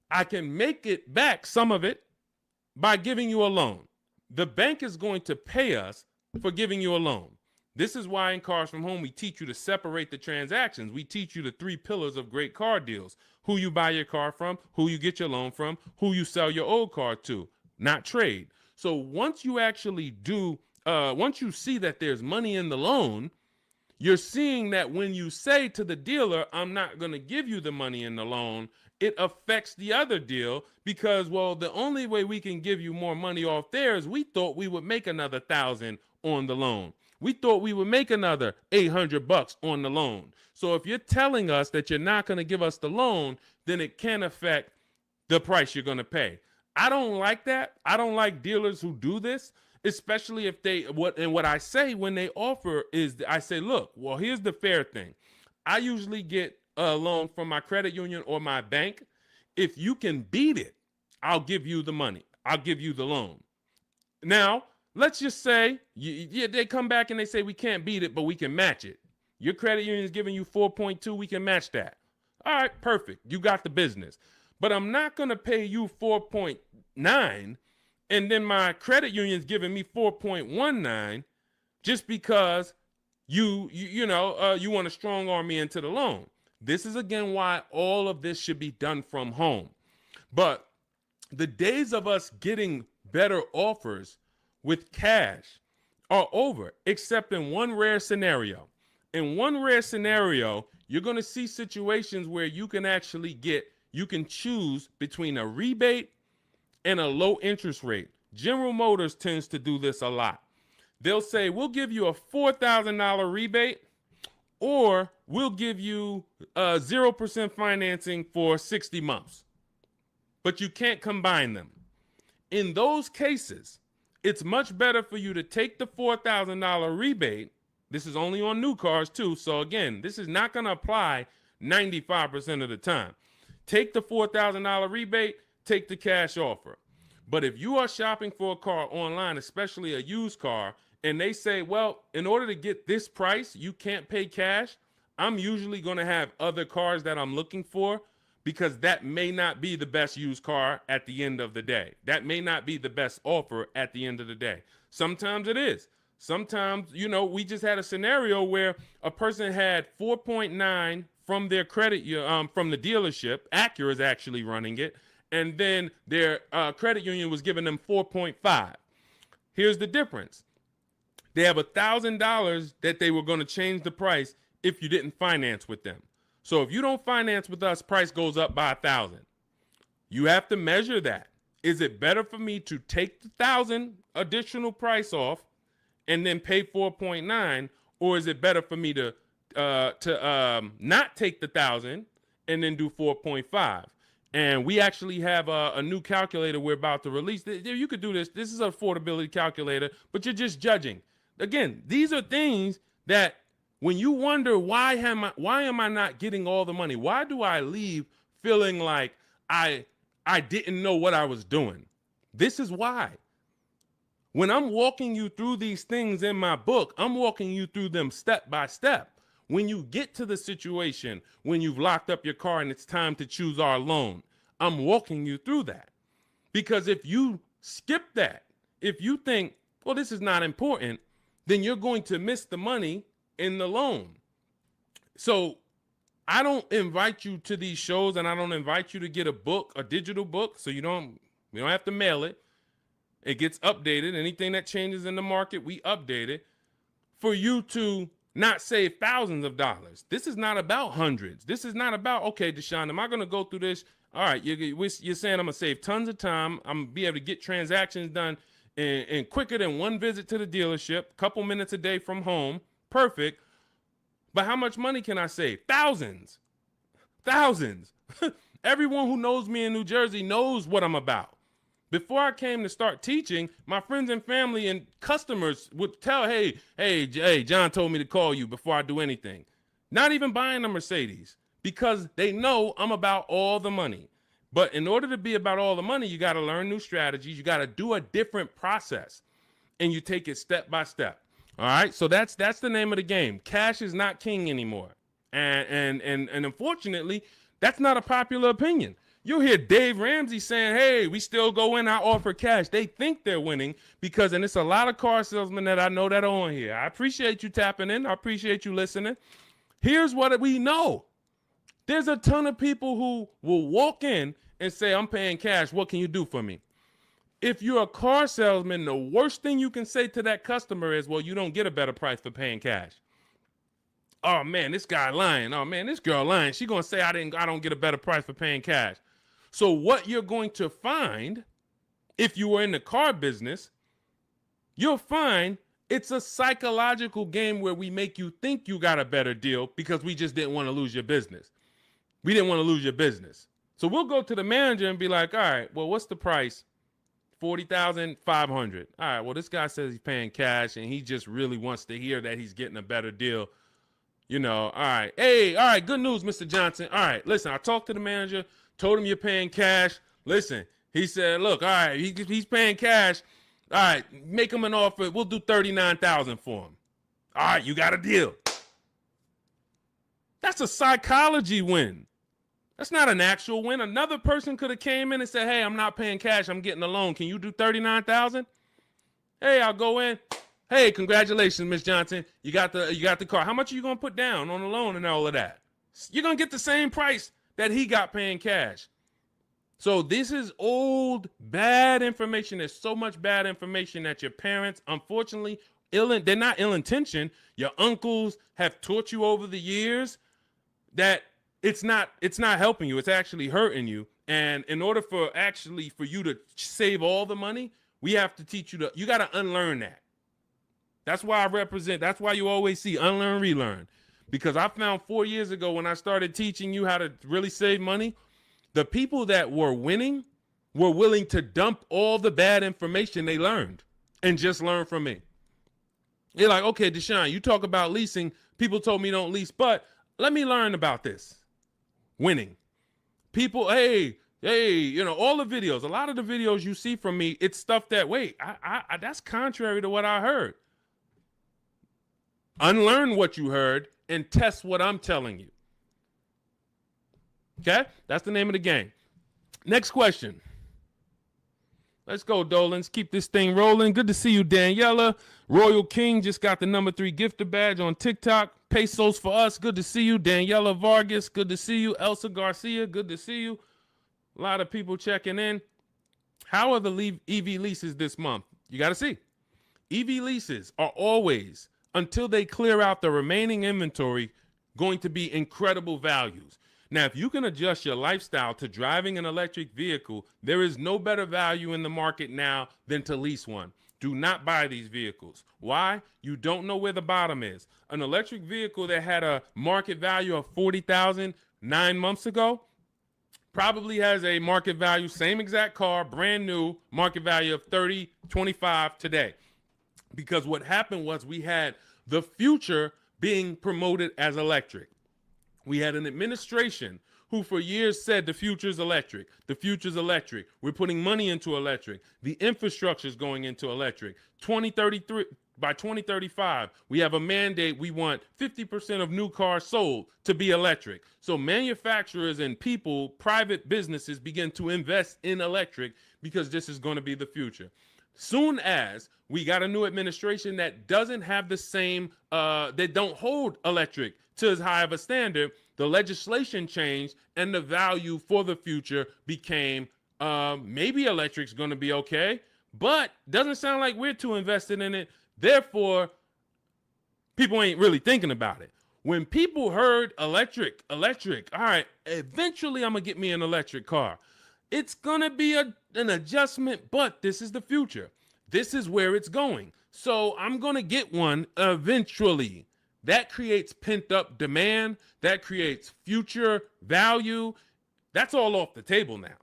I can make it back, some of it, by giving you a loan. The bank is going to pay us for giving you a loan. This is why in Cars from Home, we teach you to separate the transactions. We teach you the 3 pillars of great car deals: who you buy your car from, who you get your loan from, who you sell your old car to, not trade. So once you actually once you see that there's money in the loan, you're seeing that when you say to the dealer, I'm not going to give you the money in the loan, it affects the other deal, because, well, the only way we can give you more money off there is we thought we would make another 1,000 on the loan. We thought we would make another $800 on the loan. So if you're telling us that you're not going to give us the loan, then it can affect the price you're going to pay. I don't like that. I don't like dealers who do this, especially if what I say when they offer is, I say, look, well, here's the fair thing. I usually get a loan from my credit union or my bank. If you can beat it, I'll give you the money. I'll give you the loan. Now, let's just say they come back and they say, we can't beat it, but we can match it. Your credit union is giving you 4.2. We can match that. All right, perfect. You got the business. But I'm not going to pay you 4.9 and then my credit union's giving me 4.19 just because you want to strong arm me into the loan. This is, again, why all of this should be done from home. But the days of us getting better offers with cash are over, except in one rare scenario. In one rare scenario, you're going to see situations where you can choose between a rebate and a low interest rate. General Motors tends to do this a lot. They'll say, we'll give you a $4,000 rebate, or we'll give you 0% financing for 60 months. But you can't combine them. In those cases, it's much better for you to take the $4,000 rebate. This is only on new cars too. So again, this is not going to apply 95% of the time. Take the $4,000 rebate, take the cash offer. But if you are shopping for a car online, especially a used car, and they say, well, in order to get this price, you can't pay cash, I'm usually going to have other cars that I'm looking for, because that may not be the best used car at the end of the day. That may not be the best offer at the end of the day. Sometimes it is. Sometimes, we just had a scenario where a person had 4.9 from their credit, from the dealership. Acura is actually running it. And then their credit union was giving them 4.5. Here's the difference. They have $1,000 that they were going to change the price if you didn't finance with them. So if you don't finance with us, price goes up by 1,000. You have to measure that. Is it better for me to take the 1,000 additional price off and then pay 4.9, or is it better for me to not take the 1,000 and then do 4.5? And we actually have a new calculator we're about to release. You could do this. This is an affordability calculator, but you're just judging. Again, these are things that when you wonder, why am I not getting all the money? Why do I leave feeling like I didn't know what I was doing? This is why. When I'm walking you through these things in my book, I'm walking you through them step by step. When you get to the situation, when you've locked up your car and it's time to choose our loan, I'm walking you through that. Because if you skip that, if you think, well, this is not important, then you're going to miss the money in the loan. So I don't invite you to these shows, and I don't invite you to get a book, a digital book, so we don't have to mail it. It gets updated. Anything that changes in the market, we update it for you to not save thousands of dollars. This is not about hundreds. This is not about, okay, Deshone, am I going to go through this? All right, you're saying I'm going to save tons of time. I'm going to be able to get transactions done in quicker than one visit to the dealership, couple minutes a day from home. Perfect. But how much money can I save? Thousands. Thousands. Everyone who knows me in New Jersey knows what I'm about. Before I came to start teaching, my friends and family and customers would tell, hey, John told me to call you before I do anything. Not even buying a Mercedes, because they know I'm about all the money. But in order to be about all the money, you got to learn new strategies. You got to do a different process, and you take it step by step. All right, so that's the name of the game. Cash is not king anymore, and unfortunately, that's not a popular opinion. You'll hear Dave Ramsey saying, hey, we still go in, I offer cash. They think they're winning because, and it's a lot of car salesmen that I know that are on here. I appreciate you tapping in. I appreciate you listening. Here's what we know. There's a ton of people who will walk in and say, I'm paying cash. What can you do for me? If you're a car salesman, the worst thing you can say to that customer is, well, you don't get a better price for paying cash. Oh man, this guy lying. Oh man, this girl lying. She gonna say I don't get a better price for paying cash. So what you're going to find, if you were in the car business, you'll find it's a psychological game where we make you think you got a better deal because we just didn't want to lose your business. We didn't want to lose your business. So we'll go to the manager and be like, all right, well, what's the price? $40,500. All right, well, this guy says he's paying cash and he just really wants to hear that he's getting a better deal. You know, all right. Hey, all right, good news, Mr. Johnson. All right, listen, I talked to the manager, told him you're paying cash. Listen, he said, look, all right, he's paying cash. All right, make him an offer. We'll do $39,000 for him. All right, you got a deal. That's a psychology win. That's not an actual win. Another person could have came in and said, hey, I'm not paying cash. I'm getting a loan. Can you do $39,000? Hey, I'll go in. Hey, congratulations, Miss Johnson. You got the car. How much are you going to put down on the loan and all of that? You're going to get the same price that he got paying cash. So this is old, bad information. There's so much bad information that your parents, unfortunately, they're not ill-intentioned. Your uncles have taught you over the years that it's not helping you. It's actually hurting you. And in order for you to save all the money, we have to teach you you got to unlearn that. That's why that's why you always see unlearn, relearn. Because I found 4 years ago when I started teaching you how to really save money, the people that were winning were willing to dump all the bad information they learned and just learn from me. You're like, okay, Deshone, you talk about leasing. People told me don't lease, but let me learn about this. Winning. People, hey, you know, all the videos, a lot of the videos you see from me, it's stuff that, wait, I that's contrary to what I heard. Unlearn what you heard and test what I'm telling you. Okay? That's the name of the game. Next question. Let's go, Dolans. Keep this thing rolling. Good to see you, Daniela. Royal King just got the #3 gifter badge on TikTok. Pesos for us. Good to see you. Daniela Vargas. Good to see you. Elsa Garcia. Good to see you. A lot of people checking in. How are the EV leases this month? You got to see. EV leases are always, until they clear out the remaining inventory, going to be incredible values. Now, if you can adjust your lifestyle to driving an electric vehicle, there is no better value in the market now than to lease one. Do not buy these vehicles. Why? You don't know where the bottom is. An electric vehicle that had a market value of $40,000 9 months ago probably has a market value, same exact car, brand new, market value of $30, $25 today. Because what happened was we had the future being promoted as electric. We had an administration who for years said the future's electric. The future's electric. We're putting money into electric. The infrastructure is going into electric. 2033, by 2035, we have a mandate. We want 50% of new cars sold to be electric. So manufacturers and people, private businesses begin to invest in electric because this is going to be the future. Soon as we got a new administration that doesn't have the same, they don't hold electric to as high of a standard, the legislation changed and the value for the future became maybe electric's going to be okay, but doesn't sound like we're too invested in it. Therefore, people ain't really thinking about it. When people heard electric, all right, eventually I'm going to get me an electric car. It's going to be an adjustment, but this is the future. This is where it's going. So I'm going to get one eventually. That creates pent up demand. That creates future value. That's all off the table now.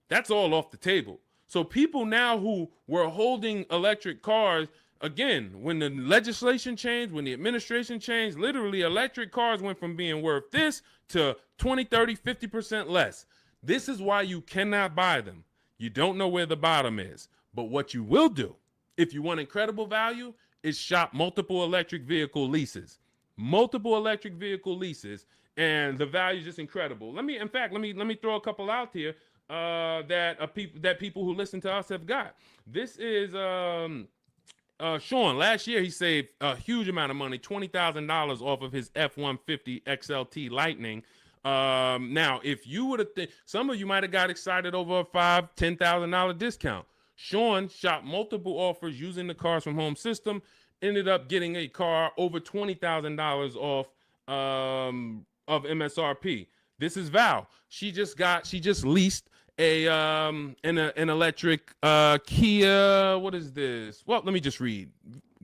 That's all off the table. So people now who were holding electric cars, again, when the legislation changed, when the administration changed, literally electric cars went from being worth this to 20, 30, 50% less. This is why you cannot buy them. You don't know where the bottom is. But what you will do, if you want incredible value, is shop multiple electric vehicle leases. Multiple electric vehicle leases, and the value is just incredible. Let me throw a couple out here that people who listen to us have got. This is Sean. Last year he saved a huge amount of money, $20,000 off of his F-150 XLT Lightning. Now, if you would have, some of you might have got excited over a $5,000-$10,000 discount. Sean shopped multiple offers using the Cars from Home system, ended up getting a car over $20,000 off of MSRP. This is Val. She just leased an electric Kia. What is this? Well, let me just read.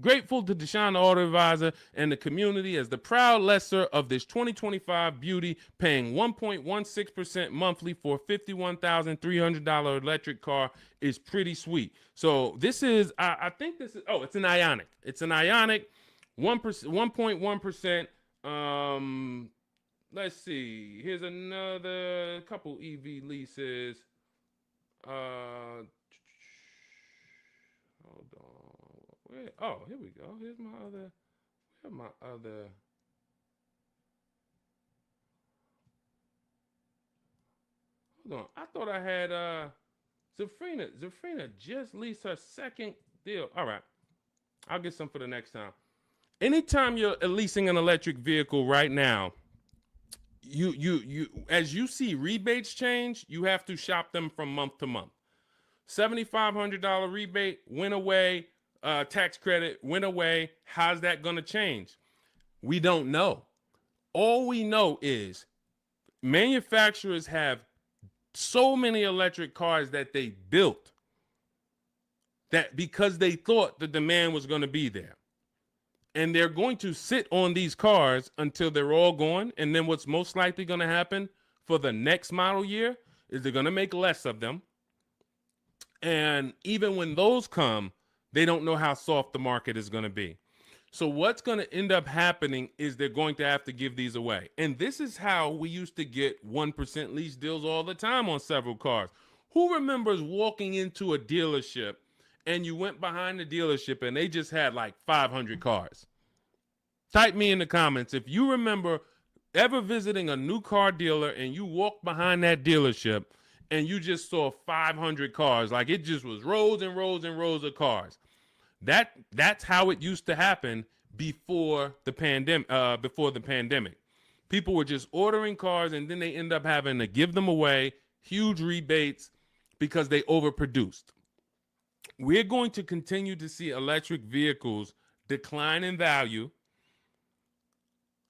Grateful to Deshone the Auto Advisor and the community as the proud lessor of this 2025 beauty, paying 1.16% monthly for a $51,300 electric car is pretty sweet. So this is, I think this is, it's an Ioniq. It's an Ioniq, 1.1%. Let's see. Here's another couple EV leases. Hold on. Here we go. Here's my other. Hold on. I thought I had Zafrina. Zafrina just leased her second deal. All right. I'll get some for the next time. Anytime you're leasing an electric vehicle right now, you as you see rebates change, you have to shop them from month to month. $7,500 rebate went away. Tax credit went away. How's that going to change? We don't know. All we know is manufacturers have so many electric cars that they built that because they thought the demand was going to be there. And they're going to sit on these cars until they're all gone. And then what's most likely going to happen for the next model year is they're going to make less of them. And even when those come, they don't know how soft the market is going to be. So what's going to end up happening is they're going to have to give these away. And this is how we used to get 1% lease deals all the time on several cars. Who remembers walking into a dealership and you went behind the dealership and they just had like 500 cars? Type me in the comments if you remember ever visiting a new car dealer and you walked behind that dealership and you just saw 500 cars, like it just was rows and rows and rows of cars. That's how it used to happen before the pandemic. People were just ordering cars and then they end up having to give them away, huge rebates because they overproduced. We're going to continue to see electric vehicles decline in value.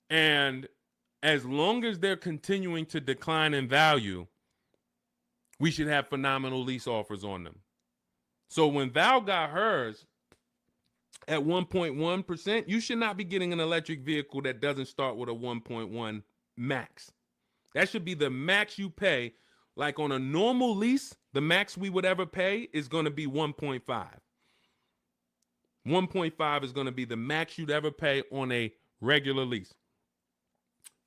And as long as they're continuing to decline in value, we should have phenomenal lease offers on them. So when Val got hers at 1.1%, you should not be getting an electric vehicle that doesn't start with a 1.1 max. That should be the max you pay. Like on a normal lease, the max we would ever pay is going to be 1.5. 1.5 is going to be the max you'd ever pay on a regular lease.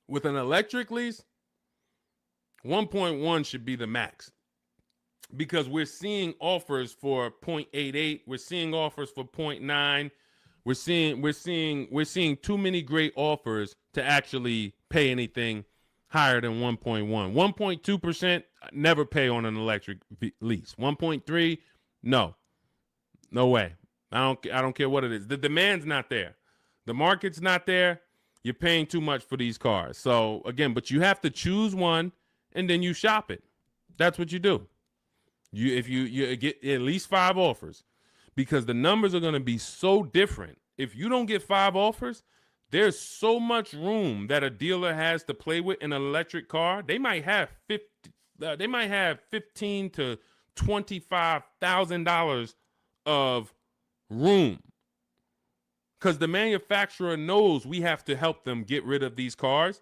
With an electric lease, 1.1 should be the max. Because we're seeing offers for 0.88, we're seeing offers for 0.9. We're seeing too many great offers to actually pay anything higher than 1.1. 1.2%, never pay on an electric lease. 1.3, no way. I don't care what it is. The demand's not there. The market's not there. You're paying too much for these cars. So again, but you have to choose one and then you shop it. That's what you do. If you get at least 5 offers, because the numbers are going to be so different. If you don't get 5 offers, there's so much room that a dealer has to play with in an electric car. They might have $15,000 to $25,000 of room, because the manufacturer knows we have to help them get rid of these cars.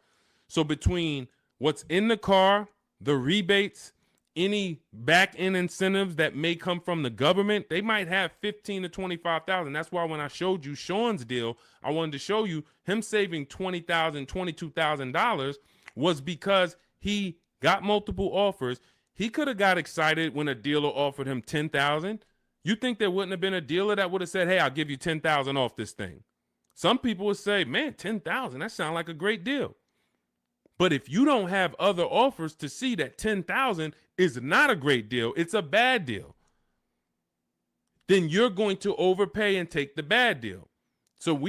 So between what's in the car, the rebates, any back end incentives that may come from the government, they might have 15 to 25,000. That's why when I showed you Sean's deal, I wanted to show you him saving $20,000, $22,000 was because he got multiple offers. He could have got excited when a dealer offered him 10,000. You think there wouldn't have been a dealer that would have said, hey, I'll give you 10,000 off this thing? Some people would say, man, 10,000, that sounds like a great deal. But if you don't have other offers to see that 10,000 is not a great deal, it's a bad deal, then you're going to overpay and take the bad deal. So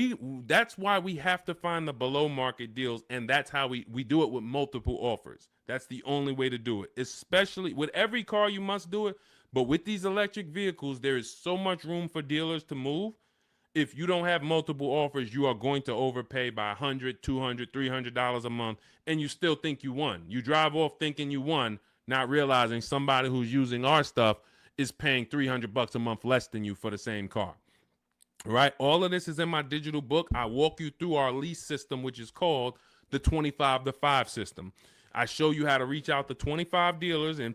that's why we have to find the below market deals, and that's how we do it with multiple offers. That's the only way to do it, especially with every car you must do it. But with these electric vehicles, there is so much room for dealers to move. If you don't have multiple offers, you are going to overpay by $100, $200, $300 a month, and you still think you won. You drive off thinking you won, not realizing somebody who's using our stuff is paying $300 a month less than you for the same car. Right? All of this is in my digital book. I walk you through our lease system, which is called the 25 to 5 system. I show you how to reach out to 25 dealers in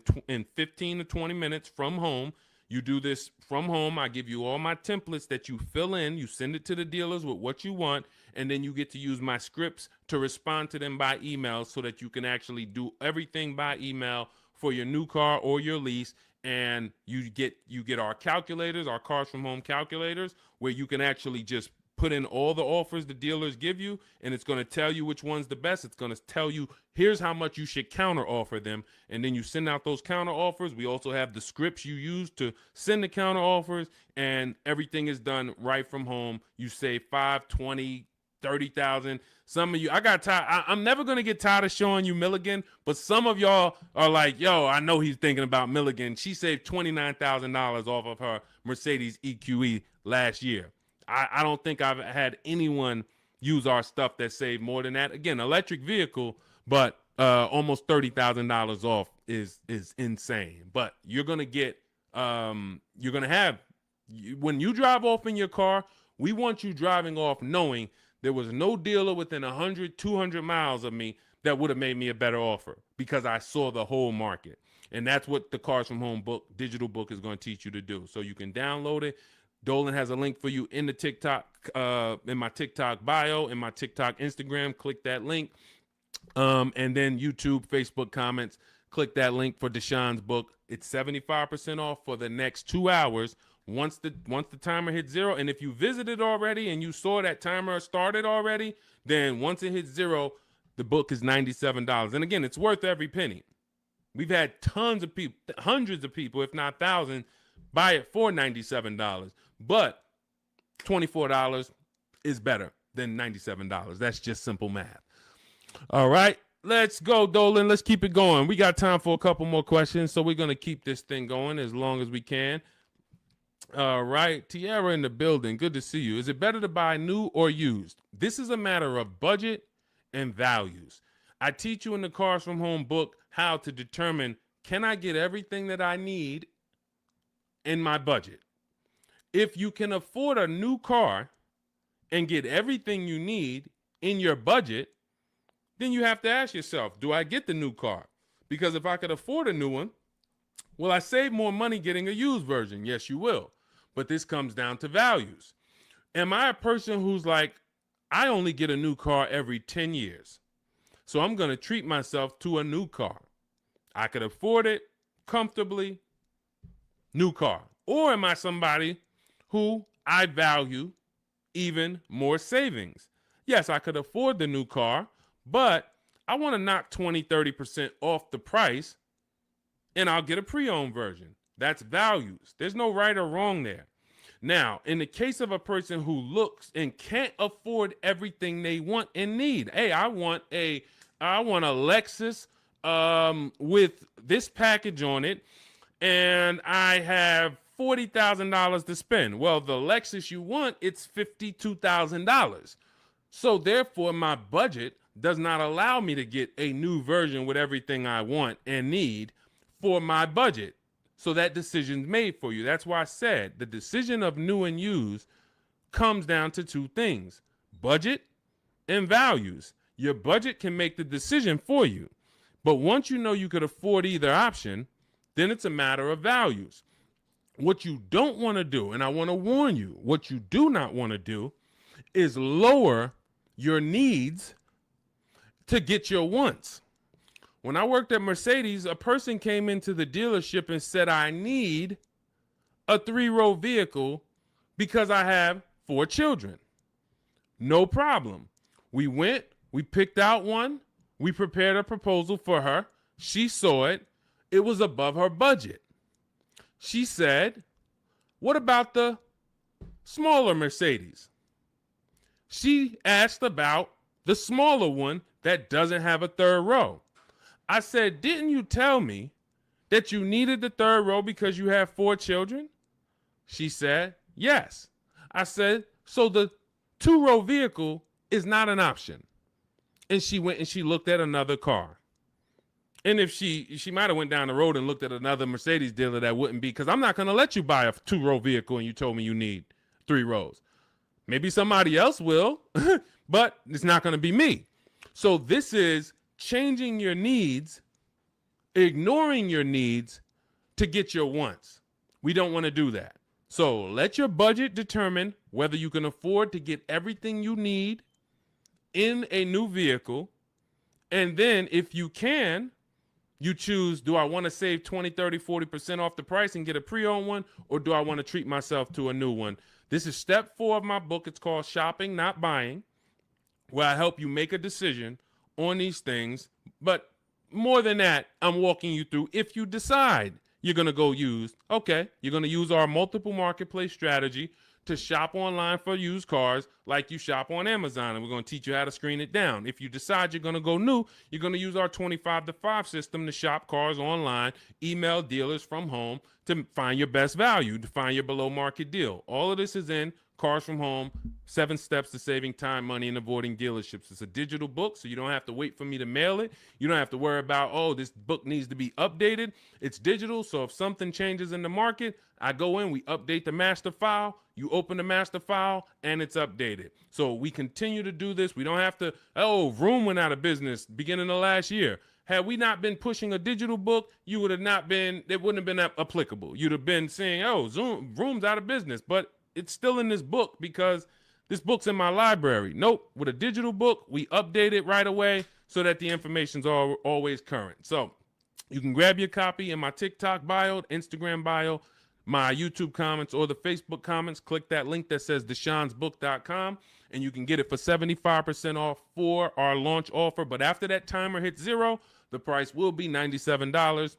15 to 20 minutes from home. You do this from home. I give you all my templates that you fill in. You send it to the dealers with what you want, and then you get to use my scripts to respond to them by email so that you can actually do everything by email for your new car or your lease. And you get our calculators, our Cars from Home calculators, where you can actually just put in all the offers the dealers give you, and it's going to tell you which one's the best. It's going to tell you, here's how much you should counter offer them. And then you send out those counter offers. We also have the scripts you use to send the counter offers, and everything is done right from home. You save 5, 20, 30,000. Some of you, I got tired. I'm never going to get tired of showing you Milligan, but some of y'all are like, yo, I know he's thinking about Milligan. She saved $29,000 off of her Mercedes EQE last year. I don't think I've had anyone use our stuff that saved more than that. Again, electric vehicle, but almost $30,000 off is insane. But you're going to get, when you drive off in your car, we want you driving off knowing there was no dealer within 100, 200 miles of me that would have made me a better offer because I saw the whole market. And that's what the Cars from Home book, digital book, is going to teach you to do. So you can download it. Dolan has a link for you in the TikTok, in my TikTok bio, in my TikTok Instagram. Click that link. And then YouTube, Facebook comments. Click that link for Deshaun's book. It's 75% off for the next 2 hours. Once the timer hits 0, and if you visited already and you saw that timer started already, then once it hits 0, the book is $97. And again, it's worth every penny. We've had tons of people, hundreds of people, if not thousands, buy it for $97. But $24 is better than $97. That's just simple math. All right, let's go, Dolan. Let's keep it going. We got time for a couple more questions, so we're going to keep this thing going as long as we can. All right, Tiara in the building. Good to see you. Is it better to buy new or used? This is a matter of budget and values. I teach you in the Cars from Home book how to determine, can I get everything that I need in my budget? If you can afford a new car and get everything you need in your budget, then you have to ask yourself, do I get the new car? Because if I could afford a new one, will I save more money getting a used version? Yes, you will. But this comes down to values. Am I a person who's like, I only get a new car every 10 years, so I'm going to treat myself to a new car? I could afford it comfortably, new car. Or am I somebody who I value even more savings? Yes, I could afford the new car, but I want to knock 20, 30% off the price, and I'll get a pre-owned version. That's values. There's no right or wrong there. Now, in the case of a person who looks and can't afford everything they want and need, hey, I want a Lexus with this package on it, and I have $40,000 to spend. Well, the Lexus you want, it's $52,000. So therefore, my budget does not allow me to get a new version with everything I want and need for my budget. So that decision's made for you. That's why I said the decision of new and used comes down to two things: budget and values. Your budget can make the decision for you. But once you know you could afford either option, then it's a matter of values. What you don't want to do, and I want to warn you, what you do not want to do is lower your needs to get your wants. When I worked at Mercedes, a person came into the dealership and said, I need a 3-row vehicle because I have 4 children. No problem. We went, we picked out one, we prepared a proposal for her. She saw it. It was above her budget. She said, what about the smaller Mercedes? She asked about the smaller one that doesn't have a 3rd row. I said, didn't you tell me that you needed the 3rd row because you have 4 children? She said, yes. I said, so the 2-row vehicle is not an option. And she went and she looked at another car. And if she might have went down the road and looked at another Mercedes dealer, that wouldn't be, because I'm not going to let you buy a 2-row vehicle and you told me you need 3 rows. Maybe somebody else will, but it's not going to be me. So this is changing your needs, ignoring your needs to get your wants. We don't want to do that. So let your budget determine whether you can afford to get everything you need in a new vehicle. And then if you can, you choose, do I want to save 20, 30, 40% off the price and get a pre-owned one, or do I want to treat myself to a new one? This is step 4 of my book. It's called Shopping, Not Buying, where I help you make a decision on these things. But more than that, I'm walking you through, if you decide you're going to go use, okay, you're going to use our multiple marketplace strategy to shop online for used cars like you shop on Amazon, and we're going to teach you how to screen it down. If you decide you're going to go new, you're going to use our 25 to 5 system to shop cars online, email dealers from home to find your best value, to find your below market deal. All of this is in Cars from Home, 7 Steps to Saving Time, Money, and Avoiding Dealerships. It's a digital book, so you don't have to wait for me to mail it. You don't have to worry about, oh, this book needs to be updated. It's digital, so if something changes in the market, I go in, we update the master file, you open the master file, and it's updated. So we continue to do this. We don't have to, oh, Vroom went out of business beginning of last year. Had we not been pushing a digital book, you would have not been, it wouldn't have been applicable. You'd have been saying, oh, Vroom's out of business, but it's still in this book because this book's in my library. Nope. With a digital book, we update it right away so that the information's always current. So you can grab your copy in my TikTok bio, Instagram bio, my YouTube comments, or the Facebook comments. Click that link that says deshonsbook.com, and you can get it for 75% off for our launch offer. But after that timer hits 0, the price will be $97.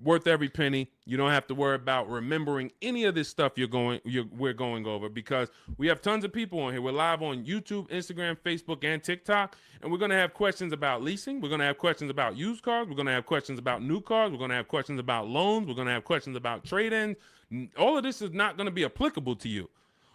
Worth every penny. You don't have to worry about remembering any of this stuff we're going over, because we have tons of people on here. We're live on YouTube, Instagram, Facebook, and TikTok, and we're going to have questions about leasing. We're going to have questions about used cars. We're going to have questions about new cars. We're going to have questions about loans. We're going to have questions about trade-ins. All of this is not going to be applicable to you,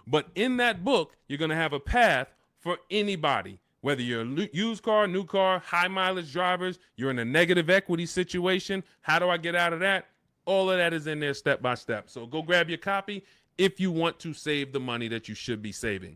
but in that book, you're going to have a path for anybody. Whether you're a used car, new car, high mileage drivers, you're in a negative equity situation. How do I get out of that? All of that is in there step by step. So go grab your copy if you want to save the money that you should be saving.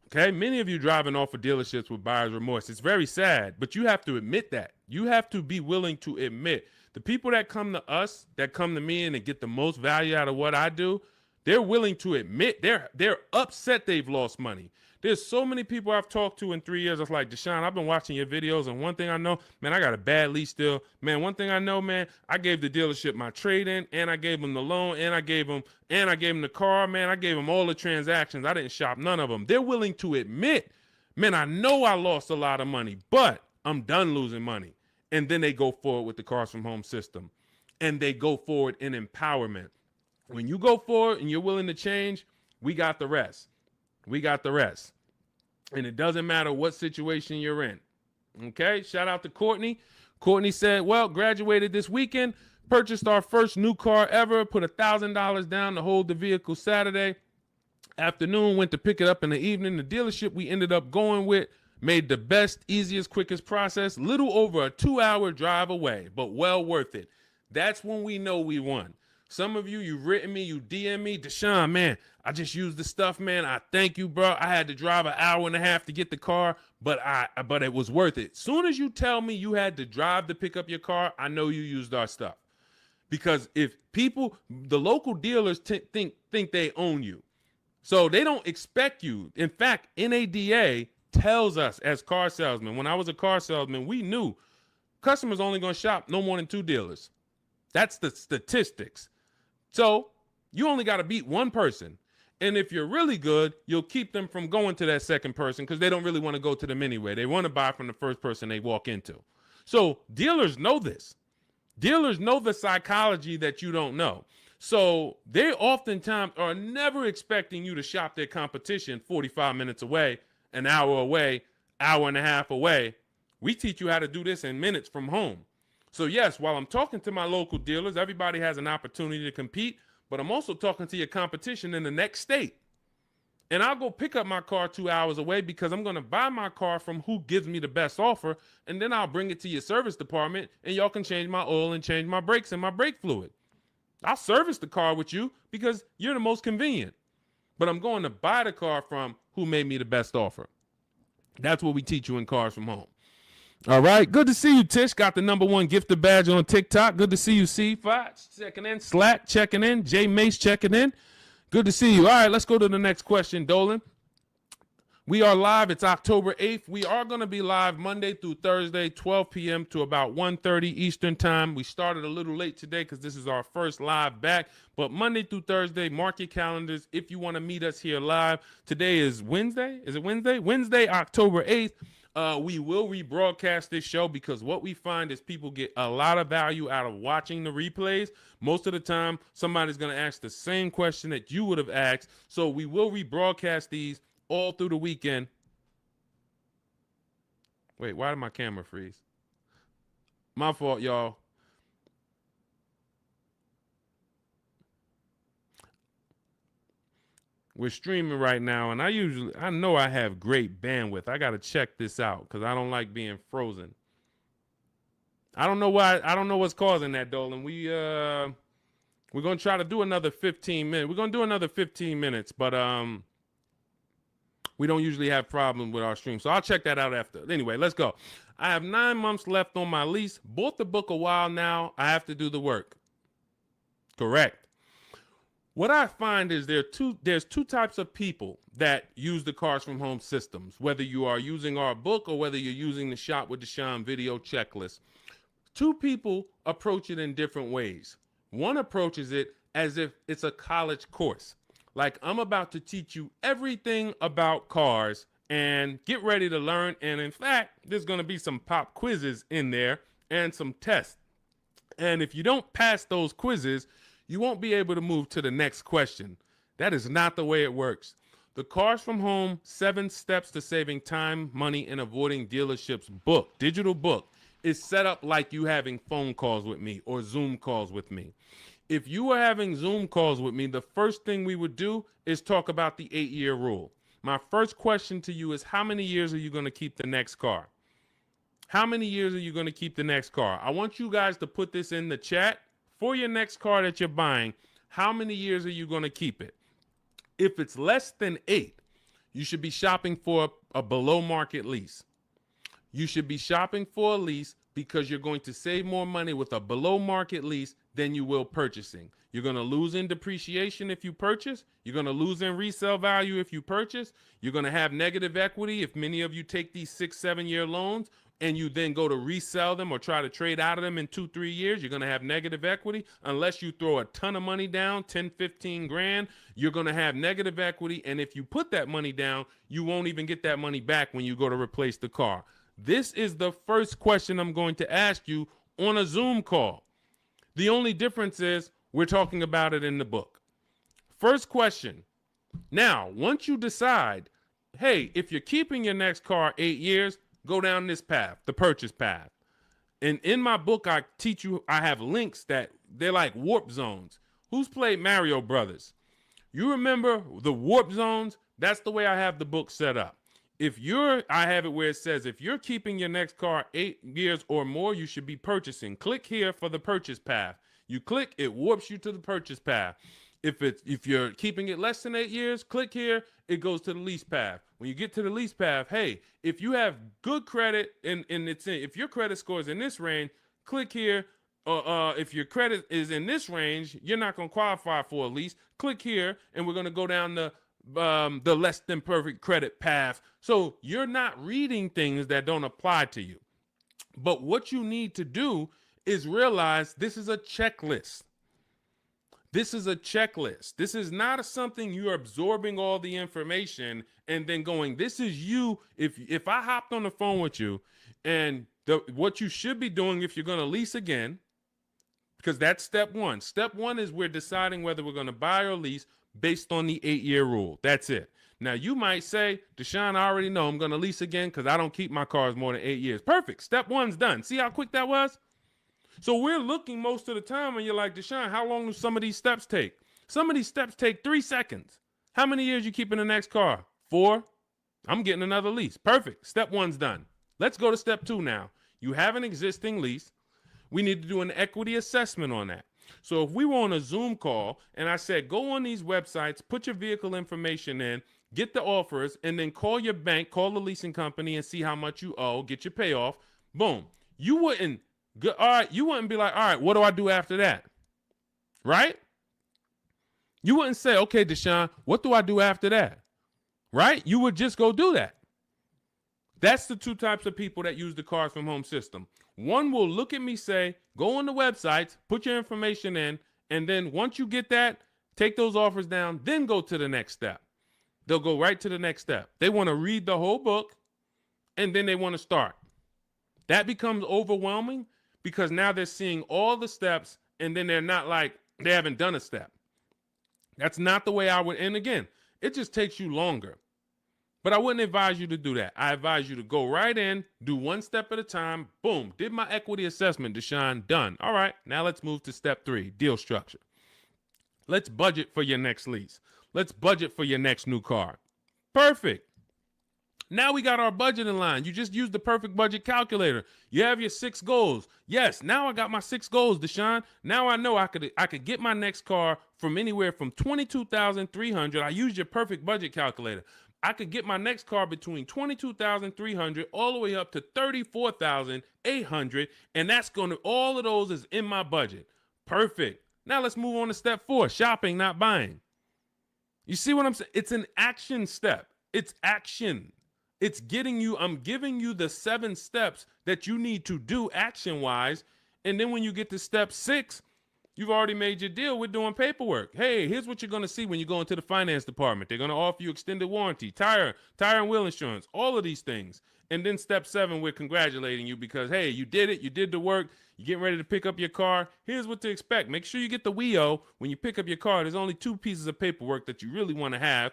Okay, many of you driving off of dealerships with buyer's remorse. It's very sad, but you have to admit that. You have to be willing to admit the people that come to us, that come to me and get the most value out of what I do, they're willing to admit they're upset they've lost money. There's so many people I've talked to in 3 years. It's like, Deshone, I've been watching your videos, and one thing I know, man, I got a bad lease deal. Man, one thing I know, man, I gave the dealership my trade-in, and I gave them the loan, and I gave them the car, man. I gave them all the transactions. I didn't shop none of them. They're willing to admit, man, I know I lost a lot of money, but I'm done losing money. And then they go forward with the Cars from Home system, and they go forward in empowerment. When you go forward and you're willing to change, we got the rest. We got the rest. And it doesn't matter what situation you're in. Okay, shout out to Courtney. Courtney said, well, graduated this weekend, purchased our first new car ever, put $1,000 down to hold the vehicle Saturday afternoon, went to pick it up in the evening. The dealership we ended up going with made the best, easiest, quickest process, little over a 2-hour drive away, but well worth it. That's when we know we won. Some of you, you've written me, you DM me, Deshone, man, I just used the stuff, man. I thank you, bro. I had to drive an hour and a half to get the car, but it was worth it. Soon as you tell me you had to drive to pick up your car, I know you used our stuff. Because if people, the local dealers think they own you. So they don't expect you. In fact, NADA tells us as car salesmen, when I was a car salesman, we knew customers only going to shop no more than 2 dealers. That's the statistics. So you only got to beat one person. And if you're really good, you'll keep them from going to that second person because they don't really want to go to them anyway. They want to buy from the first person they walk into. So dealers know this. Dealers know the psychology that you don't know. So they oftentimes are never expecting you to shop their competition 45 minutes away, an hour away, hour and a half away. We teach you how to do this in minutes from home. So yes, while I'm talking to my local dealers, everybody has an opportunity to compete, but I'm also talking to your competition in the next state. And I'll go pick up my car 2 hours away because I'm going to buy my car from who gives me the best offer. And then I'll bring it to your service department and y'all can change my oil and change my brakes and my brake fluid. I'll service the car with you because you're the most convenient. But I'm going to buy the car from who made me the best offer. That's what we teach you in Cars from Home. All right. Good to see you, Tish. Got the #1 gifted badge on TikTok. Good to see you, C5 checking in. Slack checking in. J Mace checking in. Good to see you. All right, let's go to the next question, Dolan. We are live. It's October 8th. We are going to be live Monday through Thursday, 12 p.m. to about 1:30 Eastern time. We started a little late today because this is our first live back. But Monday through Thursday, mark your calendars if you want to meet us here live. Today is Wednesday. Is it Wednesday? Wednesday, October 8th. We will rebroadcast this show because what we find is people get a lot of value out of watching the replays. Most of the time, somebody's going to ask the same question that you would have asked. So we will rebroadcast these all through the weekend. Wait, why did my camera freeze? My fault, y'all. We're streaming right now, and I know I have great bandwidth. I got to check this out because I don't like being frozen. I don't know why. I don't know what's causing that, Dolan. We're going to try to do another 15 minutes. We're going to do another 15 minutes, but we don't usually have problems with our stream. So I'll check that out after. Anyway, let's go. I have 9 months left on my lease. Bought the book a while now. I have to do the work. Correct. What I find is there's two types of people that use the Cars from Home systems, whether you are using our book or whether you're using the Shop with Deshone video checklist. 2 people approach it in different ways. One approaches it as if it's a college course. Like, I'm about to teach you everything about cars and get ready to learn. And in fact, there's going to be some pop quizzes in there and some tests. And if you don't pass those quizzes, you won't be able to move to the next question. That is not the way it works. The Cars from Home 7 Steps to Saving Time, Money, and Avoiding Dealerships book, digital book, is set up like you having phone calls with me or Zoom calls with me. If you were having Zoom calls with me, the first thing we would do is talk about the 8-year rule. My first question to you is, how many years are you going to keep the next car? How many years are you going to keep the next car? I want you guys to put this in the chat. For your next car that you're buying, how many years are you going to keep it? If it's less than 8, you should be shopping for a below market lease. You should be shopping for a lease because you're going to save more money with a below market lease than you will purchasing. You're going to lose in depreciation if you purchase. You're going to lose in resale value if you purchase. You're going to have negative equity if many of you take these 6-7 year loans and you then go to resell them or try to trade out of them in 2-3 years. You're going to have negative equity. Unless you throw a ton of money down, 10, 15 grand, you're going to have negative equity. And if you put that money down, you won't even get that money back when you go to replace the car. This is the first question I'm going to ask you on a Zoom call. The only difference is we're talking about it in the book. First question. Now, once you decide, hey, if you're keeping your next car 8 years, go down this path, the purchase path. And in my book, I teach you, I have links that they're like warp zones. Who's played Mario Brothers? You remember the warp zones? That's the way I have the book set up. I have it where it says, if you're keeping your next car 8 years or more, you should be purchasing. Click here for the purchase path. You click, it warps you to the purchase path. If you're keeping it less than 8 years, click here, it goes to the lease path. When you get to the lease path, hey, if you have good credit and if your credit score is in this range, click here. If your credit is in this range, you're not going to qualify for a lease. Click here, and we're going to go down the less than perfect credit path. So you're not reading things that don't apply to you. But what you need to do is realize this is a checklist. This is a checklist. This is not something you're absorbing all the information and then going, this is you. If I hopped on the phone with you and what you should be doing if you're going to lease again, because that's step one. Step one is we're deciding whether we're going to buy or lease based on the 8-year rule. That's it. Now, you might say, Deshone, I already know I'm going to lease again because I don't keep my cars more than 8 years. Perfect. Step one's done. See how quick that was? So we're looking most of the time and you're like, Deshone, how long do some of these steps take? Some of these steps take 3 seconds. How many years you keep in the next car? 4? I'm getting another lease. Perfect. Step one's done. Let's go to step 2 now. You have an existing lease. We need to do an equity assessment on that. So if we were on a Zoom call and I said, go on these websites, put your vehicle information in, get the offers, and then call your bank, call the leasing company and see how much you owe, get your payoff. Boom. You wouldn't be like, all right, what do I do after that? Right? You wouldn't say, okay, Deshone, what do I do after that? Right? You would just go do that. That's the 2 types of people that use the Cars from Home system. One will look at me, say, go on the websites, put your information in, and then once you get that, take those offers down, then go to the next step. They'll go right to the next step. They want to read the whole book, and then they want to start. That becomes overwhelming because now they're seeing all the steps, and then they're not like, they haven't done a step. That's not the way I would, and again, it just takes you longer. But I wouldn't advise you to do that. I advise you to go right in, do 1 step at a time. Boom, did my equity assessment, Deshone, done. All right, now let's move to step 3, deal structure. Let's budget for your next lease. Let's budget for your next new car. Perfect. Now we got our budget in line. You just used the perfect budget calculator. You have your 6 goals. Yes, now I got my 6 goals, Deshone. Now I know I could get my next car from anywhere from $22,300. I used your perfect budget calculator. I could get my next car between $22,300 all the way up to $34,800, and that's going to, all of those is in my budget. Perfect. Now let's move on to step 4, shopping, not buying. You see what I'm saying? It's an action step. It's action. It's getting you, I'm giving you the 7 steps that you need to do action-wise, and then when you get to step 6, you've already made your deal. We're doing paperwork. Hey, here's what you're going to see when you go into the finance department. They're going to offer you extended warranty, tire and wheel insurance, all of these things. And then step 7, we're congratulating you because, hey, you did it. You did the work. You're getting ready to pick up your car. Here's what to expect. Make sure you get the WIO when you pick up your car. There's only 2 pieces of paperwork that you really want to have.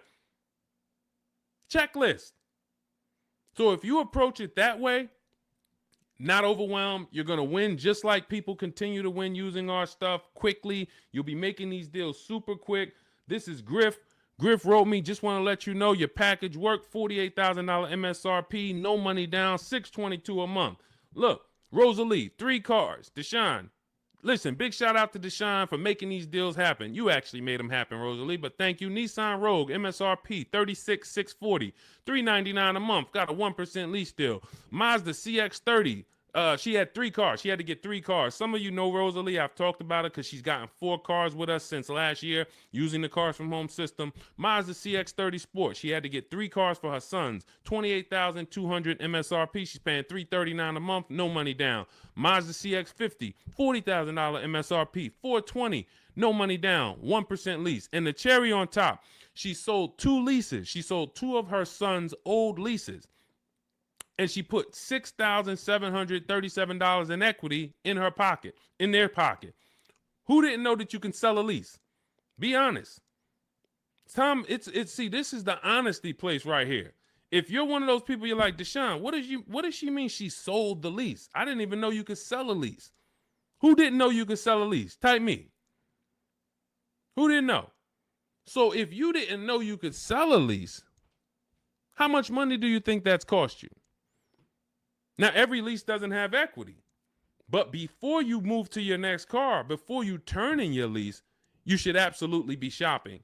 Checklist. So if you approach it that way, not overwhelmed, you're going to win just like people continue to win using our stuff quickly. You'll be making these deals super quick. This is Griff. Griff wrote me, just want to let you know your package worked, $48,000 MSRP, no money down, $622 a month. Look, Rosalie, 3 cars. Deshone, listen, big shout out to Deshone for making these deals happen. You actually made them happen, Rosalie, but thank you. Nissan Rogue, MSRP, $36,640, $399 a month, got a 1% lease deal. Mazda CX-30, she had 3 cars. She had to get 3 cars. Some of you know Rosalie. I've talked about it because she's gotten 4 cars with us since last year using the Cars from Home system. Mazda CX-30 Sport. She had to get 3 cars for her sons. $28,200 MSRP. She's paying $339 a month. No money down. Mazda CX-50. $40,000 MSRP. $420. No money down. 1% lease. And the cherry on top, she sold 2 leases. She sold 2 of her sons' old leases. And she put $6,737 in equity in her pocket, in their pocket. Who didn't know that you can sell a lease? Be honest. Tom, see, this is the honesty place right here. If you're one of those people, you're like, Deshone, what does she mean she sold the lease? I didn't even know you could sell a lease. Who didn't know you could sell a lease? Type me. Who didn't know? So if you didn't know you could sell a lease, how much money do you think that's cost you? Now, every lease doesn't have equity. But before you move to your next car, before you turn in your lease, you should absolutely be shopping.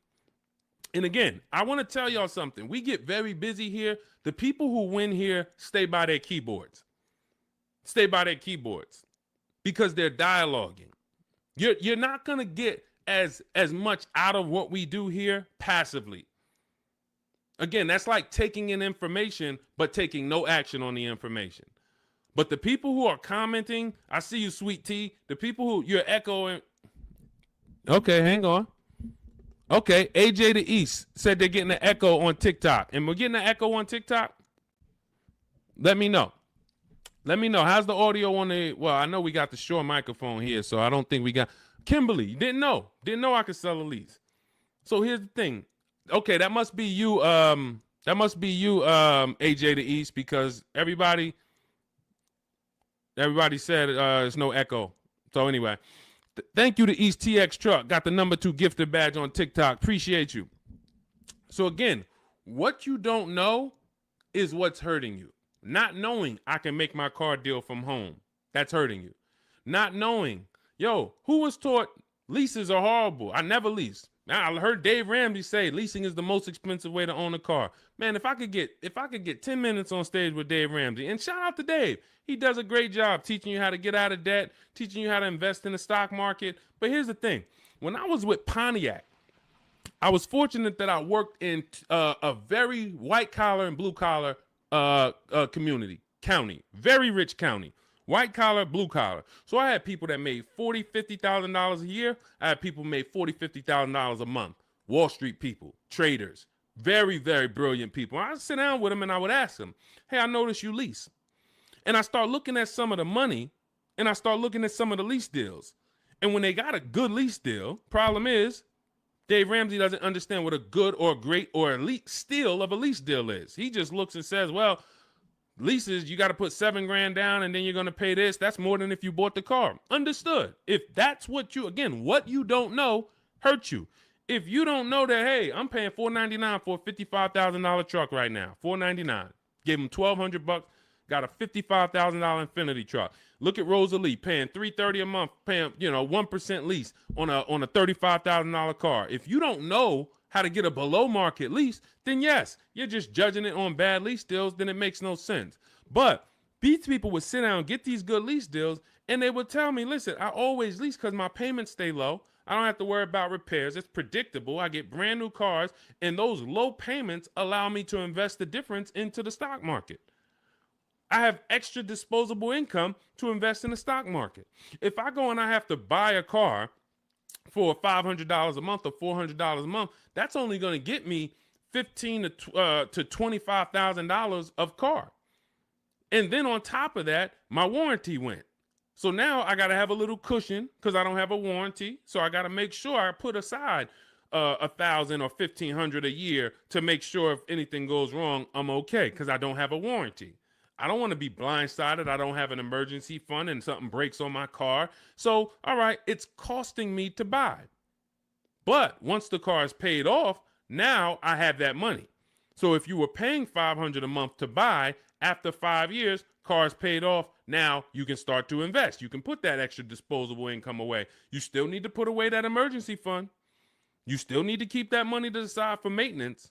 And again, I want to tell y'all something. We get very busy here. The people who win here stay by their keyboards. Stay by their keyboards because they're dialoguing. You're not going to get as much out of what we do here passively. Again, that's like taking in information but taking no action on the information. But the people who are commenting, I see you, Sweet Tea. The people who you're echoing. Okay, hang on. Okay, AJ the East said they're getting an echo on TikTok. And we're getting an echo on TikTok? Let me know. Let me know. How's the audio on the, well, I know we got the Shure microphone here, so I don't think we got, Kimberly, you didn't know. Didn't know I could sell a lease. So here's the thing. Okay, that must be you, AJ the East, because everybody said there's no echo. So anyway, thank you to East TX Truck. Got the #2 gifted badge on TikTok. Appreciate you. So again, what you don't know is what's hurting you. Not knowing I can make my car deal from home. That's hurting you. Not knowing, yo, who was taught leases are horrible? I never leased. I heard Dave Ramsey say leasing is the most expensive way to own a car. Man, if I could get 10 minutes on stage with Dave Ramsey, and shout out to Dave. He does a great job teaching you how to get out of debt, teaching you how to invest in the stock market. But here's the thing. When I was with Pontiac, I was fortunate that I worked in a very white collar and blue collar county, very rich county, white collar, blue collar. So I had people that made $40,000-$50,000 a year. I had people who made $40,000-$50,000 a month. Wall Street people, traders, very, very brilliant people. I would sit down with them and I would ask them, hey, I noticed you lease. And I start looking at some of the money and I start looking at some of the lease deals. And when they got a good lease deal, problem is Dave Ramsey doesn't understand what a good or great or elite steal of a lease deal is. He just looks and says, well, leases, you got to put $7,000 down and then you're going to pay this. That's more than if you bought the car. Understood. If that's what you, again, what you don't know hurts you. If you don't know that, hey, I'm paying $499 for a $55,000 truck right now, $499. Gave him $1,200, got a $55,000 Infinity truck. Look at Rosalie paying $330 a month, paying 1% lease on a $35,000 car. If you don't know how to get a below market lease, then yes, you're just judging it on bad lease deals. Then it makes no sense. But these people would sit down, get these good lease deals, and they would tell me, listen, I always lease because my payments stay low. I don't have to worry about repairs. It's predictable. I get brand new cars, and those low payments allow me to invest the difference into the stock market. I have extra disposable income to invest in the stock market. If I go and I have to buy a car for $500 a month or $400 a month, that's only going to get me $15,000 to $25,000 of car. And then on top of that, my warranty went. So now I got to have a little cushion because I don't have a warranty. So I got to make sure I put aside $1,000 or $1,500 a year to make sure if anything goes wrong, I'm okay because I don't have a warranty. I don't want to be blindsided. I don't have an emergency fund and something breaks on my car. So, all right, it's costing me to buy. But once the car is paid off, now I have that money. So if you were paying $500 a month to buy, after 5 years, car's paid off, now you can start to invest. You can put that extra disposable income away. You still need to put away that emergency fund. You still need to keep that money to the side for maintenance.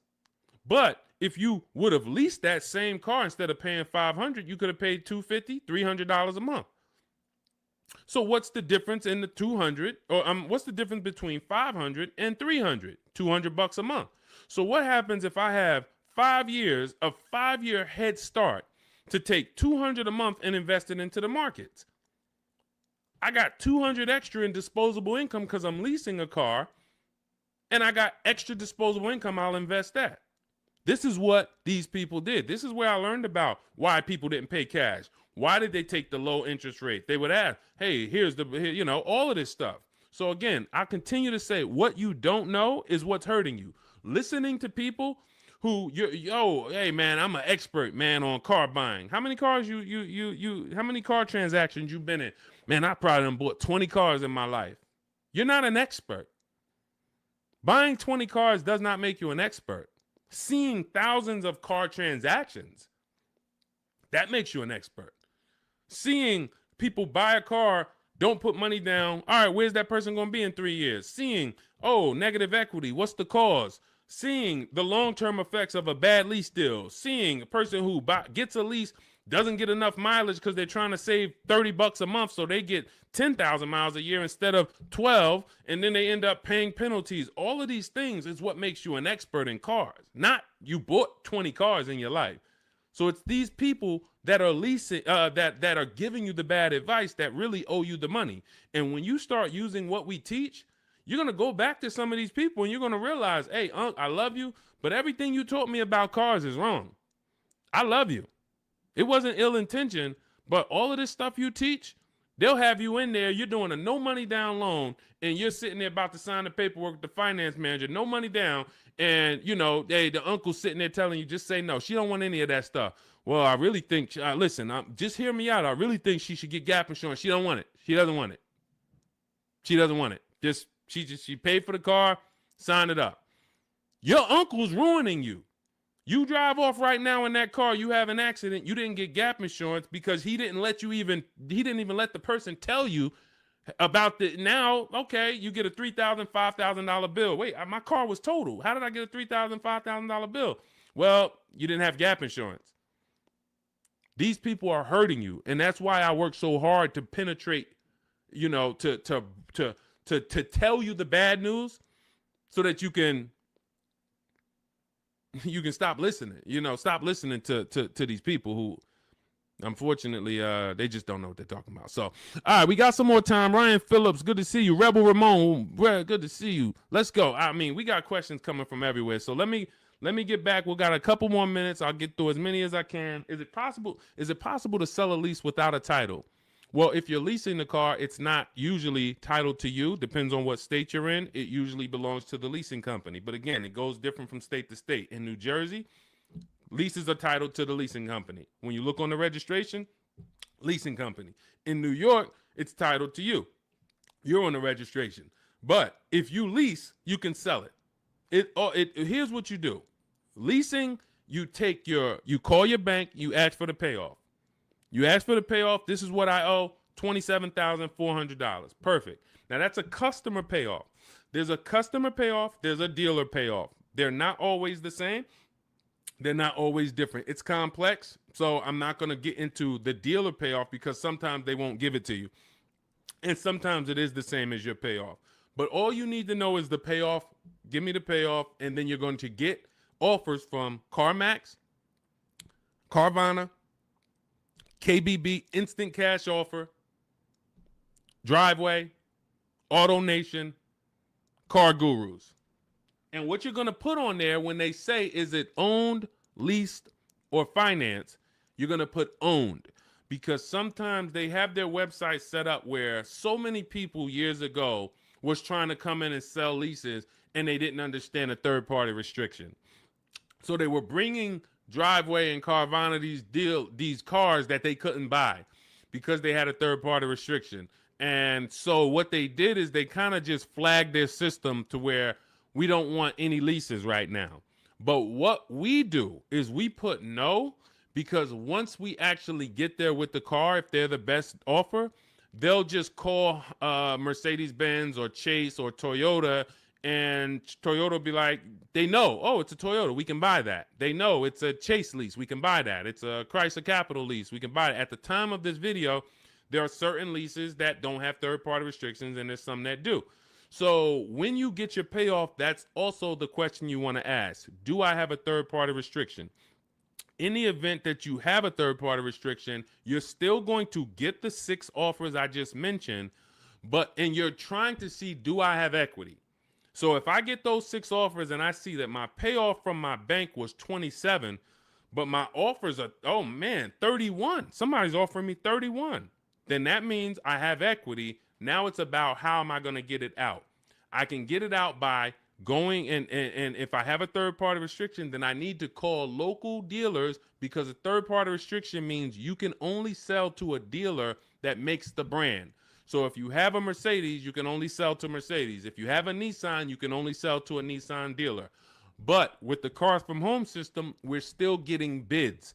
But if you would have leased that same car instead of paying $500, you could have paid $250, $300 a month. So what's the difference in the 200 or what's the difference between 500 and 300? $200 a month. So what happens if I have 5 years, a 5-year head start to take $200 a month and invest it into the markets? I got $200 extra in disposable income because I'm leasing a car, and I got extra disposable income. I'll invest that. This is what these people did. This is where I learned about why people didn't pay cash. Why did they take the low interest rate? They would ask, hey, here's all of this stuff. So again, I continue to say what you don't know is what's hurting you. Listening to people who hey man, I'm an expert, man, on car buying. How many cars how many car transactions you've been in? Man, I probably done bought 20 cars in my life. You're not an expert. Buying 20 cars does not make you an expert. Seeing thousands of car transactions, that makes you an expert. Seeing people buy a car, don't put money down. All right, where's that person going to be in 3 years? Seeing, oh, negative equity. What's the cause? Seeing the long-term effects of a bad lease deal. Seeing a person who gets a lease, doesn't get enough mileage because they're trying to save $30 a month, so they get 10,000 miles a year instead of 12, and then they end up paying penalties. All of these things is what makes you an expert in cars, not you bought 20 cars in your life. So it's these people that are leasing, that are giving you the bad advice that really owe you the money. And when you start using what we teach, you're going to go back to some of these people and you're going to realize, hey, Unc, I love you, but everything you taught me about cars is wrong. I love you. It wasn't ill intention, but all of this stuff you teach, they'll have you in there. You're doing a no money down loan and you're sitting there about to sign the paperwork with the finance manager, no money down. And, you know, the uncle's sitting there telling you, just say no. She don't want any of that stuff. Well, I really think, listen, just hear me out. I really think she should get gap insurance. She don't want it. She doesn't want it. She doesn't want it. She paid for the car, sign it up. Your uncle's ruining you. You drive off right now in that car, you have an accident, you didn't get gap insurance because he didn't even let the person tell you about the, now, okay, you get a $3,000, $5,000 bill. Wait, my car was totaled. How did I get a $3,000, $5,000 bill? Well, you didn't have gap insurance. These people are hurting you. And that's why I work so hard to penetrate, you know, to tell you the bad news so that you can stop listening, stop listening to these people who, unfortunately, they just don't know what they're talking about. So, all right, we got some more time. Ryan Phillips, good to see you. Rebel Ramon, good to see you. Let's go. I mean, we got questions coming from everywhere. So let me get back. We got a couple more minutes. I'll get through as many as I can. Is it possible to sell a lease without a title? Well, if you're leasing the car, it's not usually titled to you. Depends on what state you're in. It usually belongs to the leasing company. But again, it goes different from state to state. In New Jersey, leases are titled to the leasing company. When you look on the registration, leasing company. In New York, it's titled to you. You're on the registration. But if you lease, you can sell it. Here's what you do. Leasing, you call your bank, you ask for the payoff. You ask for the payoff. This is what I owe, $27,400. Perfect. Now, that's a customer payoff. There's a customer payoff. There's a dealer payoff. They're not always the same. They're not always different. It's complex, so I'm not going to get into the dealer payoff because sometimes they won't give it to you. And sometimes it is the same as your payoff. But all you need to know is the payoff. Give me the payoff, and then you're going to get offers from CarMax, Carvana, KBB, Instant Cash Offer, Driveway, AutoNation, Car Gurus. And what you're going to put on there when they say, is it owned, leased, or financed, you're going to put owned. Because sometimes they have their website set up where so many people years ago was trying to come in and sell leases and they didn't understand a third-party restriction. So they were bringing Driveway and Carvana these cars that they couldn't buy because they had a third-party restriction. And so what they did is they kind of just flagged their system to where we don't want any leases right now. But what we do is we put no, because once we actually get there with the car, if they're the best offer, they'll just call Mercedes-Benz or Chase or Toyota, and Toyota will be like, they know, oh, it's a Toyota, we can buy that. They know it's a Chase lease, we can buy that. It's a Chrysler Capital lease, we can buy it. At the time of this video, there are certain leases that don't have third-party restrictions, and there's some that do. So when you get your payoff, that's also the question you want to ask. Do I have a third-party restriction? In the event that you have a third-party restriction, you're still going to get the 6 offers I just mentioned, and you're trying to see, do I have equity? So if I get those 6 offers and I see that my payoff from my bank was 27, but my offers are, 31. Somebody's offering me 31. Then that means I have equity. Now it's about how am I going to get it out? I can get it out by going and if I have a third-party restriction, then I need to call local dealers, because a third-party restriction means you can only sell to a dealer that makes the brand. So if you have a Mercedes, you can only sell to Mercedes. If you have a Nissan, you can only sell to a Nissan dealer. But with the Cars from Home system, we're still getting bids.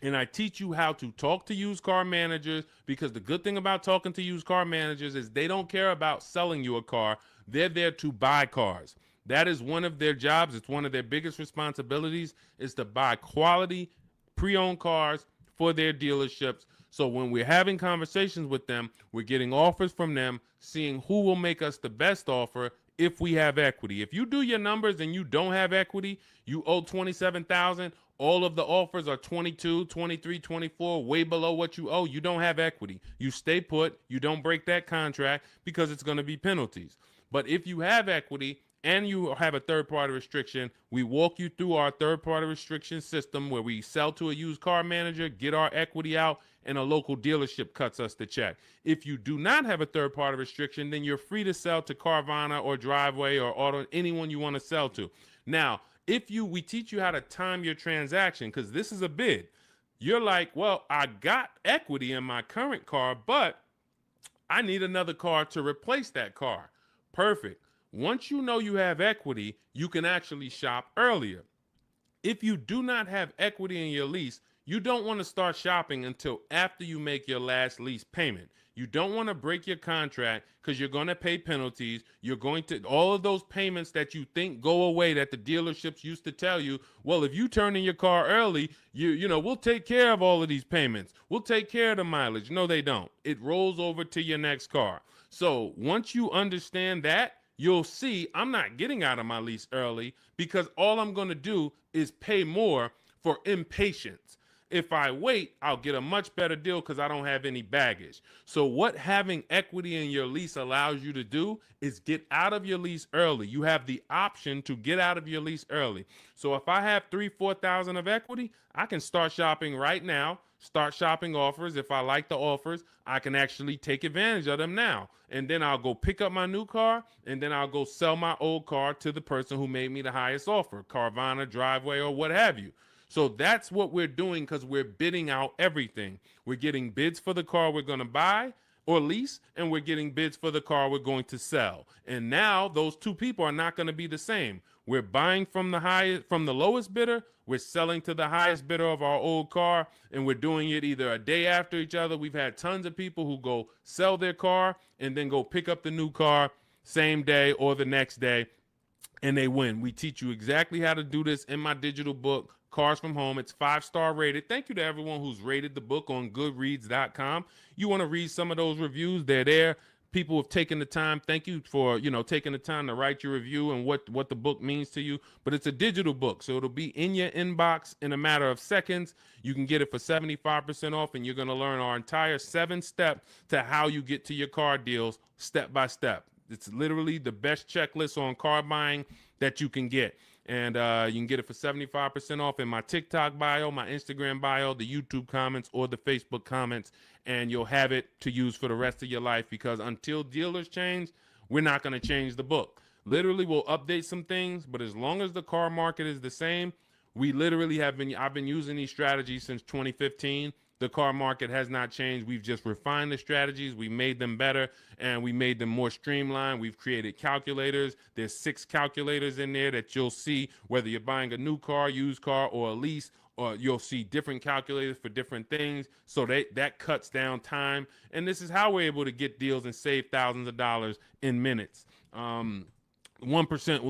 and I teach you how to talk to used car managers, because the good thing about talking to used car managers is they don't care about selling you a car. They're there to buy cars. That is one of their jobs. It's one of their biggest responsibilities, is to buy quality pre-owned cars for their dealerships. So when we're having conversations with them, we're getting offers from them, seeing who will make us the best offer if we have equity. If you do your numbers and you don't have equity, you owe 27,000, all of the offers are 22, 23, 24, way below what you owe. You don't have equity. You stay put. You don't break that contract, because it's going to be penalties. But if you have equity and you have a third-party restriction, we walk you through our third-party restriction system, where we sell to a used car manager, get our equity out, and a local dealership cuts us the check. If you do not have a third-party restriction, then you're free to sell to Carvana or Driveway or Auto, anyone you want to sell to. Now, we teach you how to time your transaction, because this is a bid. You're like, well, I got equity in my current car, but I need another car to replace that car. Perfect. Once you know you have equity, you can actually shop earlier. If you do not have equity in your lease, you don't want to start shopping until after you make your last lease payment. You don't want to break your contract, because you're going to pay penalties. You're going to, all of those payments that you think go away, that the dealerships used to tell you, well, if you turn in your car early, we'll take care of all of these payments. We'll take care of the mileage. No, they don't. It rolls over to your next car. So once you understand that, you'll see I'm not getting out of my lease early, because all I'm going to do is pay more for impatience. If I wait, I'll get a much better deal, because I don't have any baggage. So what having equity in your lease allows you to do is get out of your lease early. You have the option to get out of your lease early. So if I have 3,000-4,000 of equity, I can start shopping right now, start shopping offers. If I like the offers, I can actually take advantage of them now. And then I'll go pick up my new car, and then I'll go sell my old car to the person who made me the highest offer, Carvana, Driveway, or what have you. So that's what we're doing, because we're bidding out everything. We're getting bids for the car we're going to buy or lease, and we're getting bids for the car we're going to sell. And now those two people are not going to be the same. We're buying from the lowest bidder, we're selling to the highest bidder of our old car, and we're doing it either a day after each other. We've had tons of people who go sell their car and then go pick up the new car same day or the next day, and they win. We teach you exactly how to do this in my digital book, Cars from Home. It's 5-star rated. Thank you to everyone who's rated the book on goodreads.com. You want to read some of those reviews, they're there. People have taken the time. Thank you for, taking the time to write your review and what the book means to you. But it's a digital book, so it'll be in your inbox in a matter of seconds. You can get it for 75% off, and you're going to learn our entire 7-step to how you get to your car deals step by step. It's literally the best checklist on car buying that you can get. And you can get it for 75% off in my TikTok bio, my Instagram bio, the YouTube comments, or the Facebook comments. And you'll have it to use for the rest of your life, because until dealers change, we're not going to change the book. Literally, we'll update some things, but as long as the car market is the same, I've been using these strategies since 2015. The car market has not changed. We've just refined the strategies. We made them better, and we made them more streamlined. We've created calculators. There's 6 calculators in there that you'll see whether you're buying a new car, used car, or a lease, or you'll see different calculators for different things. So that cuts down time. And this is how we're able to get deals and save thousands of dollars in minutes. 1%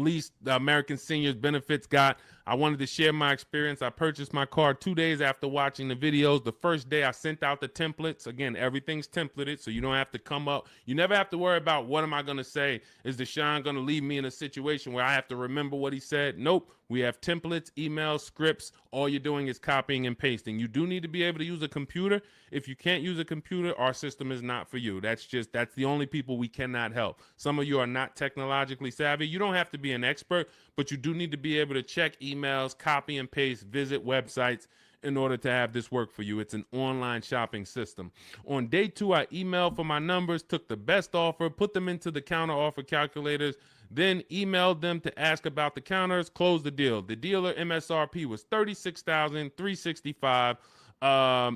lease, the American Seniors Benefits Guide. I wanted to share my experience. I purchased my car 2 days after watching the videos. The first day I sent out the templates. Again, everything's templated, so you don't have to come up. You never have to worry about what am I going to say. Is Deshone going to leave me in a situation where I have to remember what he said? Nope. We have templates, emails, scripts. All you're doing is copying and pasting. You do need to be able to use a computer. If you can't use a computer, our system is not for you. That's the only people we cannot help. Some of you are not technologically savvy. You don't have to be an expert, but you do need to be able to check emails, copy and paste, visit websites in order to have this work for you. It's an online shopping system. On day 2, I emailed for my numbers, took the best offer, put them into the counter offer calculators, then emailed them to ask about the counters, closed the deal. The dealer MSRP was $36,365.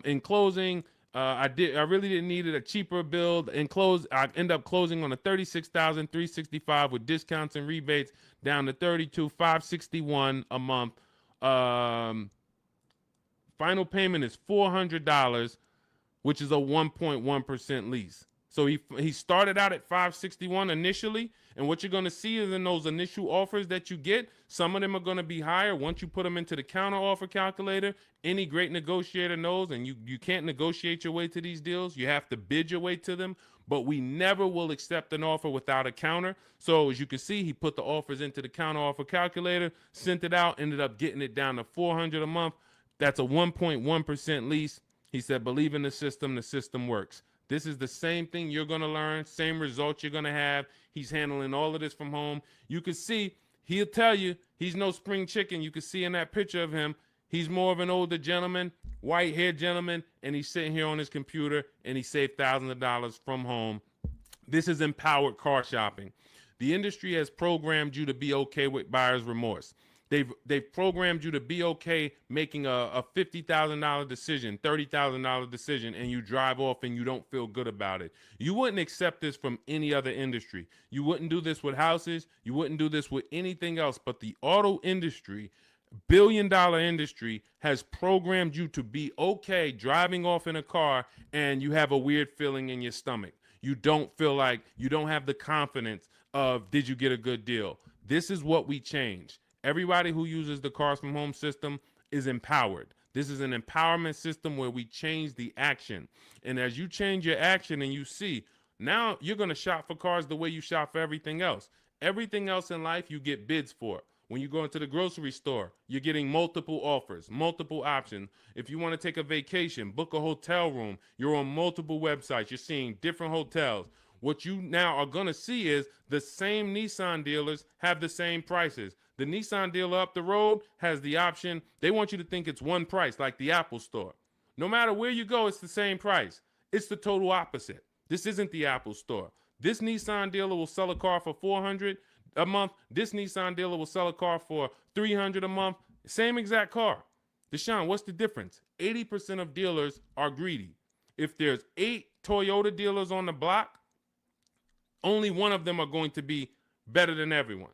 In closing, I really didn't need it, a cheaper build. I end up closing on a $36,365 with discounts and rebates down to $32,561 a month. Final payment is $400, which is a 1.1% lease. So he started out at 561 initially, and what you're going to see is in those initial offers that you get, some of them are going to be higher once you put them into the counter offer calculator. Any great negotiator knows, and you can't negotiate your way to these deals. You have to bid your way to them, but we never will accept an offer without a counter. So as you can see, he put the offers into the counter offer calculator, sent it out, ended up getting it down to $400 a month. That's a 1.1% lease. He said, believe in the system works. This is the same thing you're going to learn, same results you're going to have. He's handling all of this from home. You can see, he'll tell you, he's no spring chicken. You can see in that picture of him, he's more of an older gentleman, white-haired gentleman, and he's sitting here on his computer, and he saved thousands of dollars from home. This is empowered car shopping. The industry has programmed you to be okay with buyer's remorse. They've programmed you to be okay making a $50,000 decision, $30,000 decision, and you drive off and you don't feel good about it. You wouldn't accept this from any other industry. You wouldn't do this with houses. You wouldn't do this with anything else. But the auto industry, billion-dollar industry, has programmed you to be okay driving off in a car and you have a weird feeling in your stomach. You don't feel like, you don't have the confidence of, did you get a good deal? This is what we change. Everybody who uses the Cars from Home system is empowered. This is an empowerment system where we change the action. And as you change your action and you see, now you're going to shop for cars the way you shop for everything else. Everything else in life you get bids for. When you go into the grocery store, you're getting multiple offers, multiple options. If you want to take a vacation, book a hotel room, you're on multiple websites. You're seeing different hotels. What you now are going to see is the same Nissan dealers have the same prices. The Nissan dealer up the road has the option. They want you to think it's one price, like the Apple store. No matter where you go, it's the same price. It's the total opposite. This isn't the Apple store. This Nissan dealer will sell a car for $400 a month. This Nissan dealer will sell a car for $300 a month. Same exact car. Deshone, what's the difference? 80% of dealers are greedy. If there's 8 Toyota dealers on the block, only one of them are going to be better than everyone.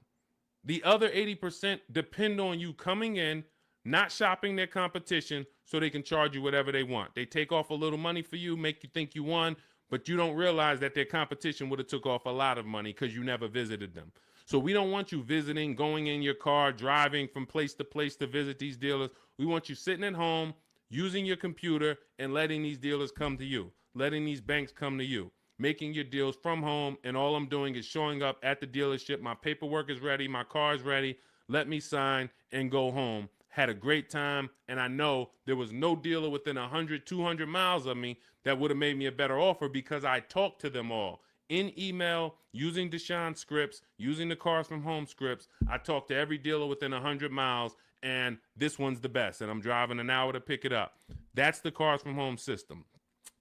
The other 80% depend on you coming in, not shopping their competition so they can charge you whatever they want. They take off a little money for you, make you think you won, but you don't realize that their competition would have took off a lot of money because you never visited them. So we don't want you visiting, going in your car, driving from place to visit these dealers. We want you sitting at home, using your computer, and letting these dealers come to you, letting these banks come to you, making your deals from home, and all I'm doing is showing up at the dealership. My paperwork is ready. My car is ready. Let me sign and go home. Had a great time, and I know there was no dealer within 100, 200 miles of me that would have made me a better offer because I talked to them all. In email, using Deshone scripts, using the Cars from Home scripts, I talked to every dealer within 100 miles, and this one's the best, and I'm driving an hour to pick it up. That's the Cars from Home system.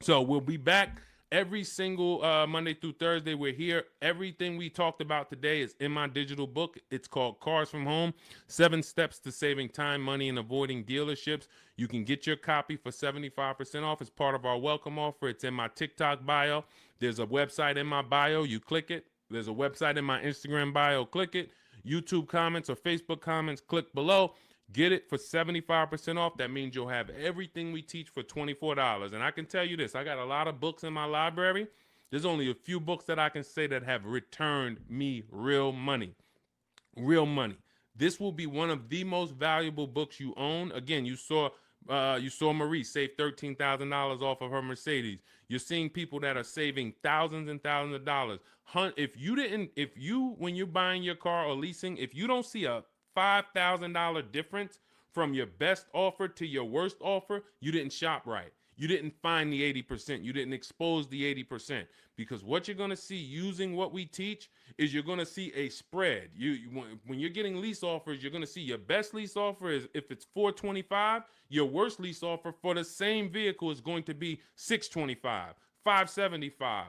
So we'll be back every single Monday through Thursday. We're here. Everything we talked about today is in my digital book. It's called Cars from Home, 7 Steps to Saving Time, Money, and Avoiding Dealerships. You can get your copy for 75% off as part of our welcome offer. It's in my TikTok bio. There's a website in my bio. You click it. There's a website in my Instagram bio. Click it. YouTube comments or Facebook comments, click below. Get it for 75% off. That means you'll have everything we teach for $24. And I can tell you this, I got a lot of books in my library. There's only a few books that I can say that have returned me real money. Real money. This will be one of the most valuable books you own. Again, you saw Marie save $13,000 off of her Mercedes. You're seeing people that are saving thousands and thousands of dollars. When you're buying your car or leasing, if you don't see a $5,000 difference from your best offer to your worst offer, you didn't shop right. You didn't find the 80%. You didn't expose the 80%. Because what you're going to see using what we teach is you're going to see a spread. When you're getting lease offers, you're going to see your best lease offer is if it's $425, your worst lease offer for the same vehicle is going to be $625, $575.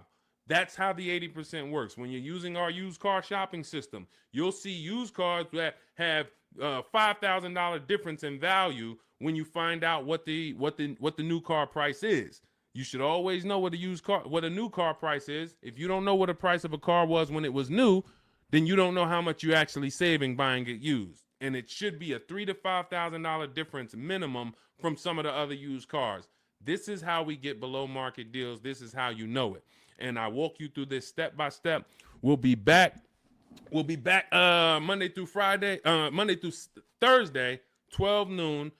That's how the 80% works. When you're using our used car shopping system, you'll see used cars that have $5,000 difference in value when you find out what the new car price is. You should always know what a new car price is. If you don't know what the price of a car was when it was new, then you don't know how much you're actually saving buying it used. and it should be a $3,000 to $5,000 difference minimum from some of the other used cars. This is how we get below market deals. This is how you know it. And I walk you through this step by step. We'll be back. Monday through Friday, Monday through Thursday, 12 noon.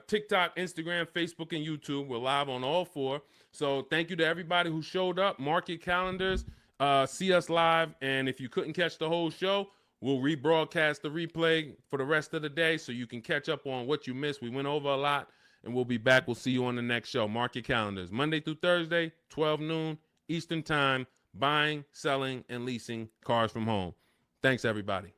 TikTok, Instagram, Facebook, and YouTube. We're live on all four. So thank you to everybody who showed up. Mark your calendars. See us live. And if you couldn't catch the whole show, we'll rebroadcast the replay for the rest of the day so you can catch up on what you missed. We went over a lot, and we'll be back. We'll see you on the next show. Mark your calendars. Monday through Thursday, 12 noon Eastern Time, buying, selling, and leasing cars from home. Thanks, everybody.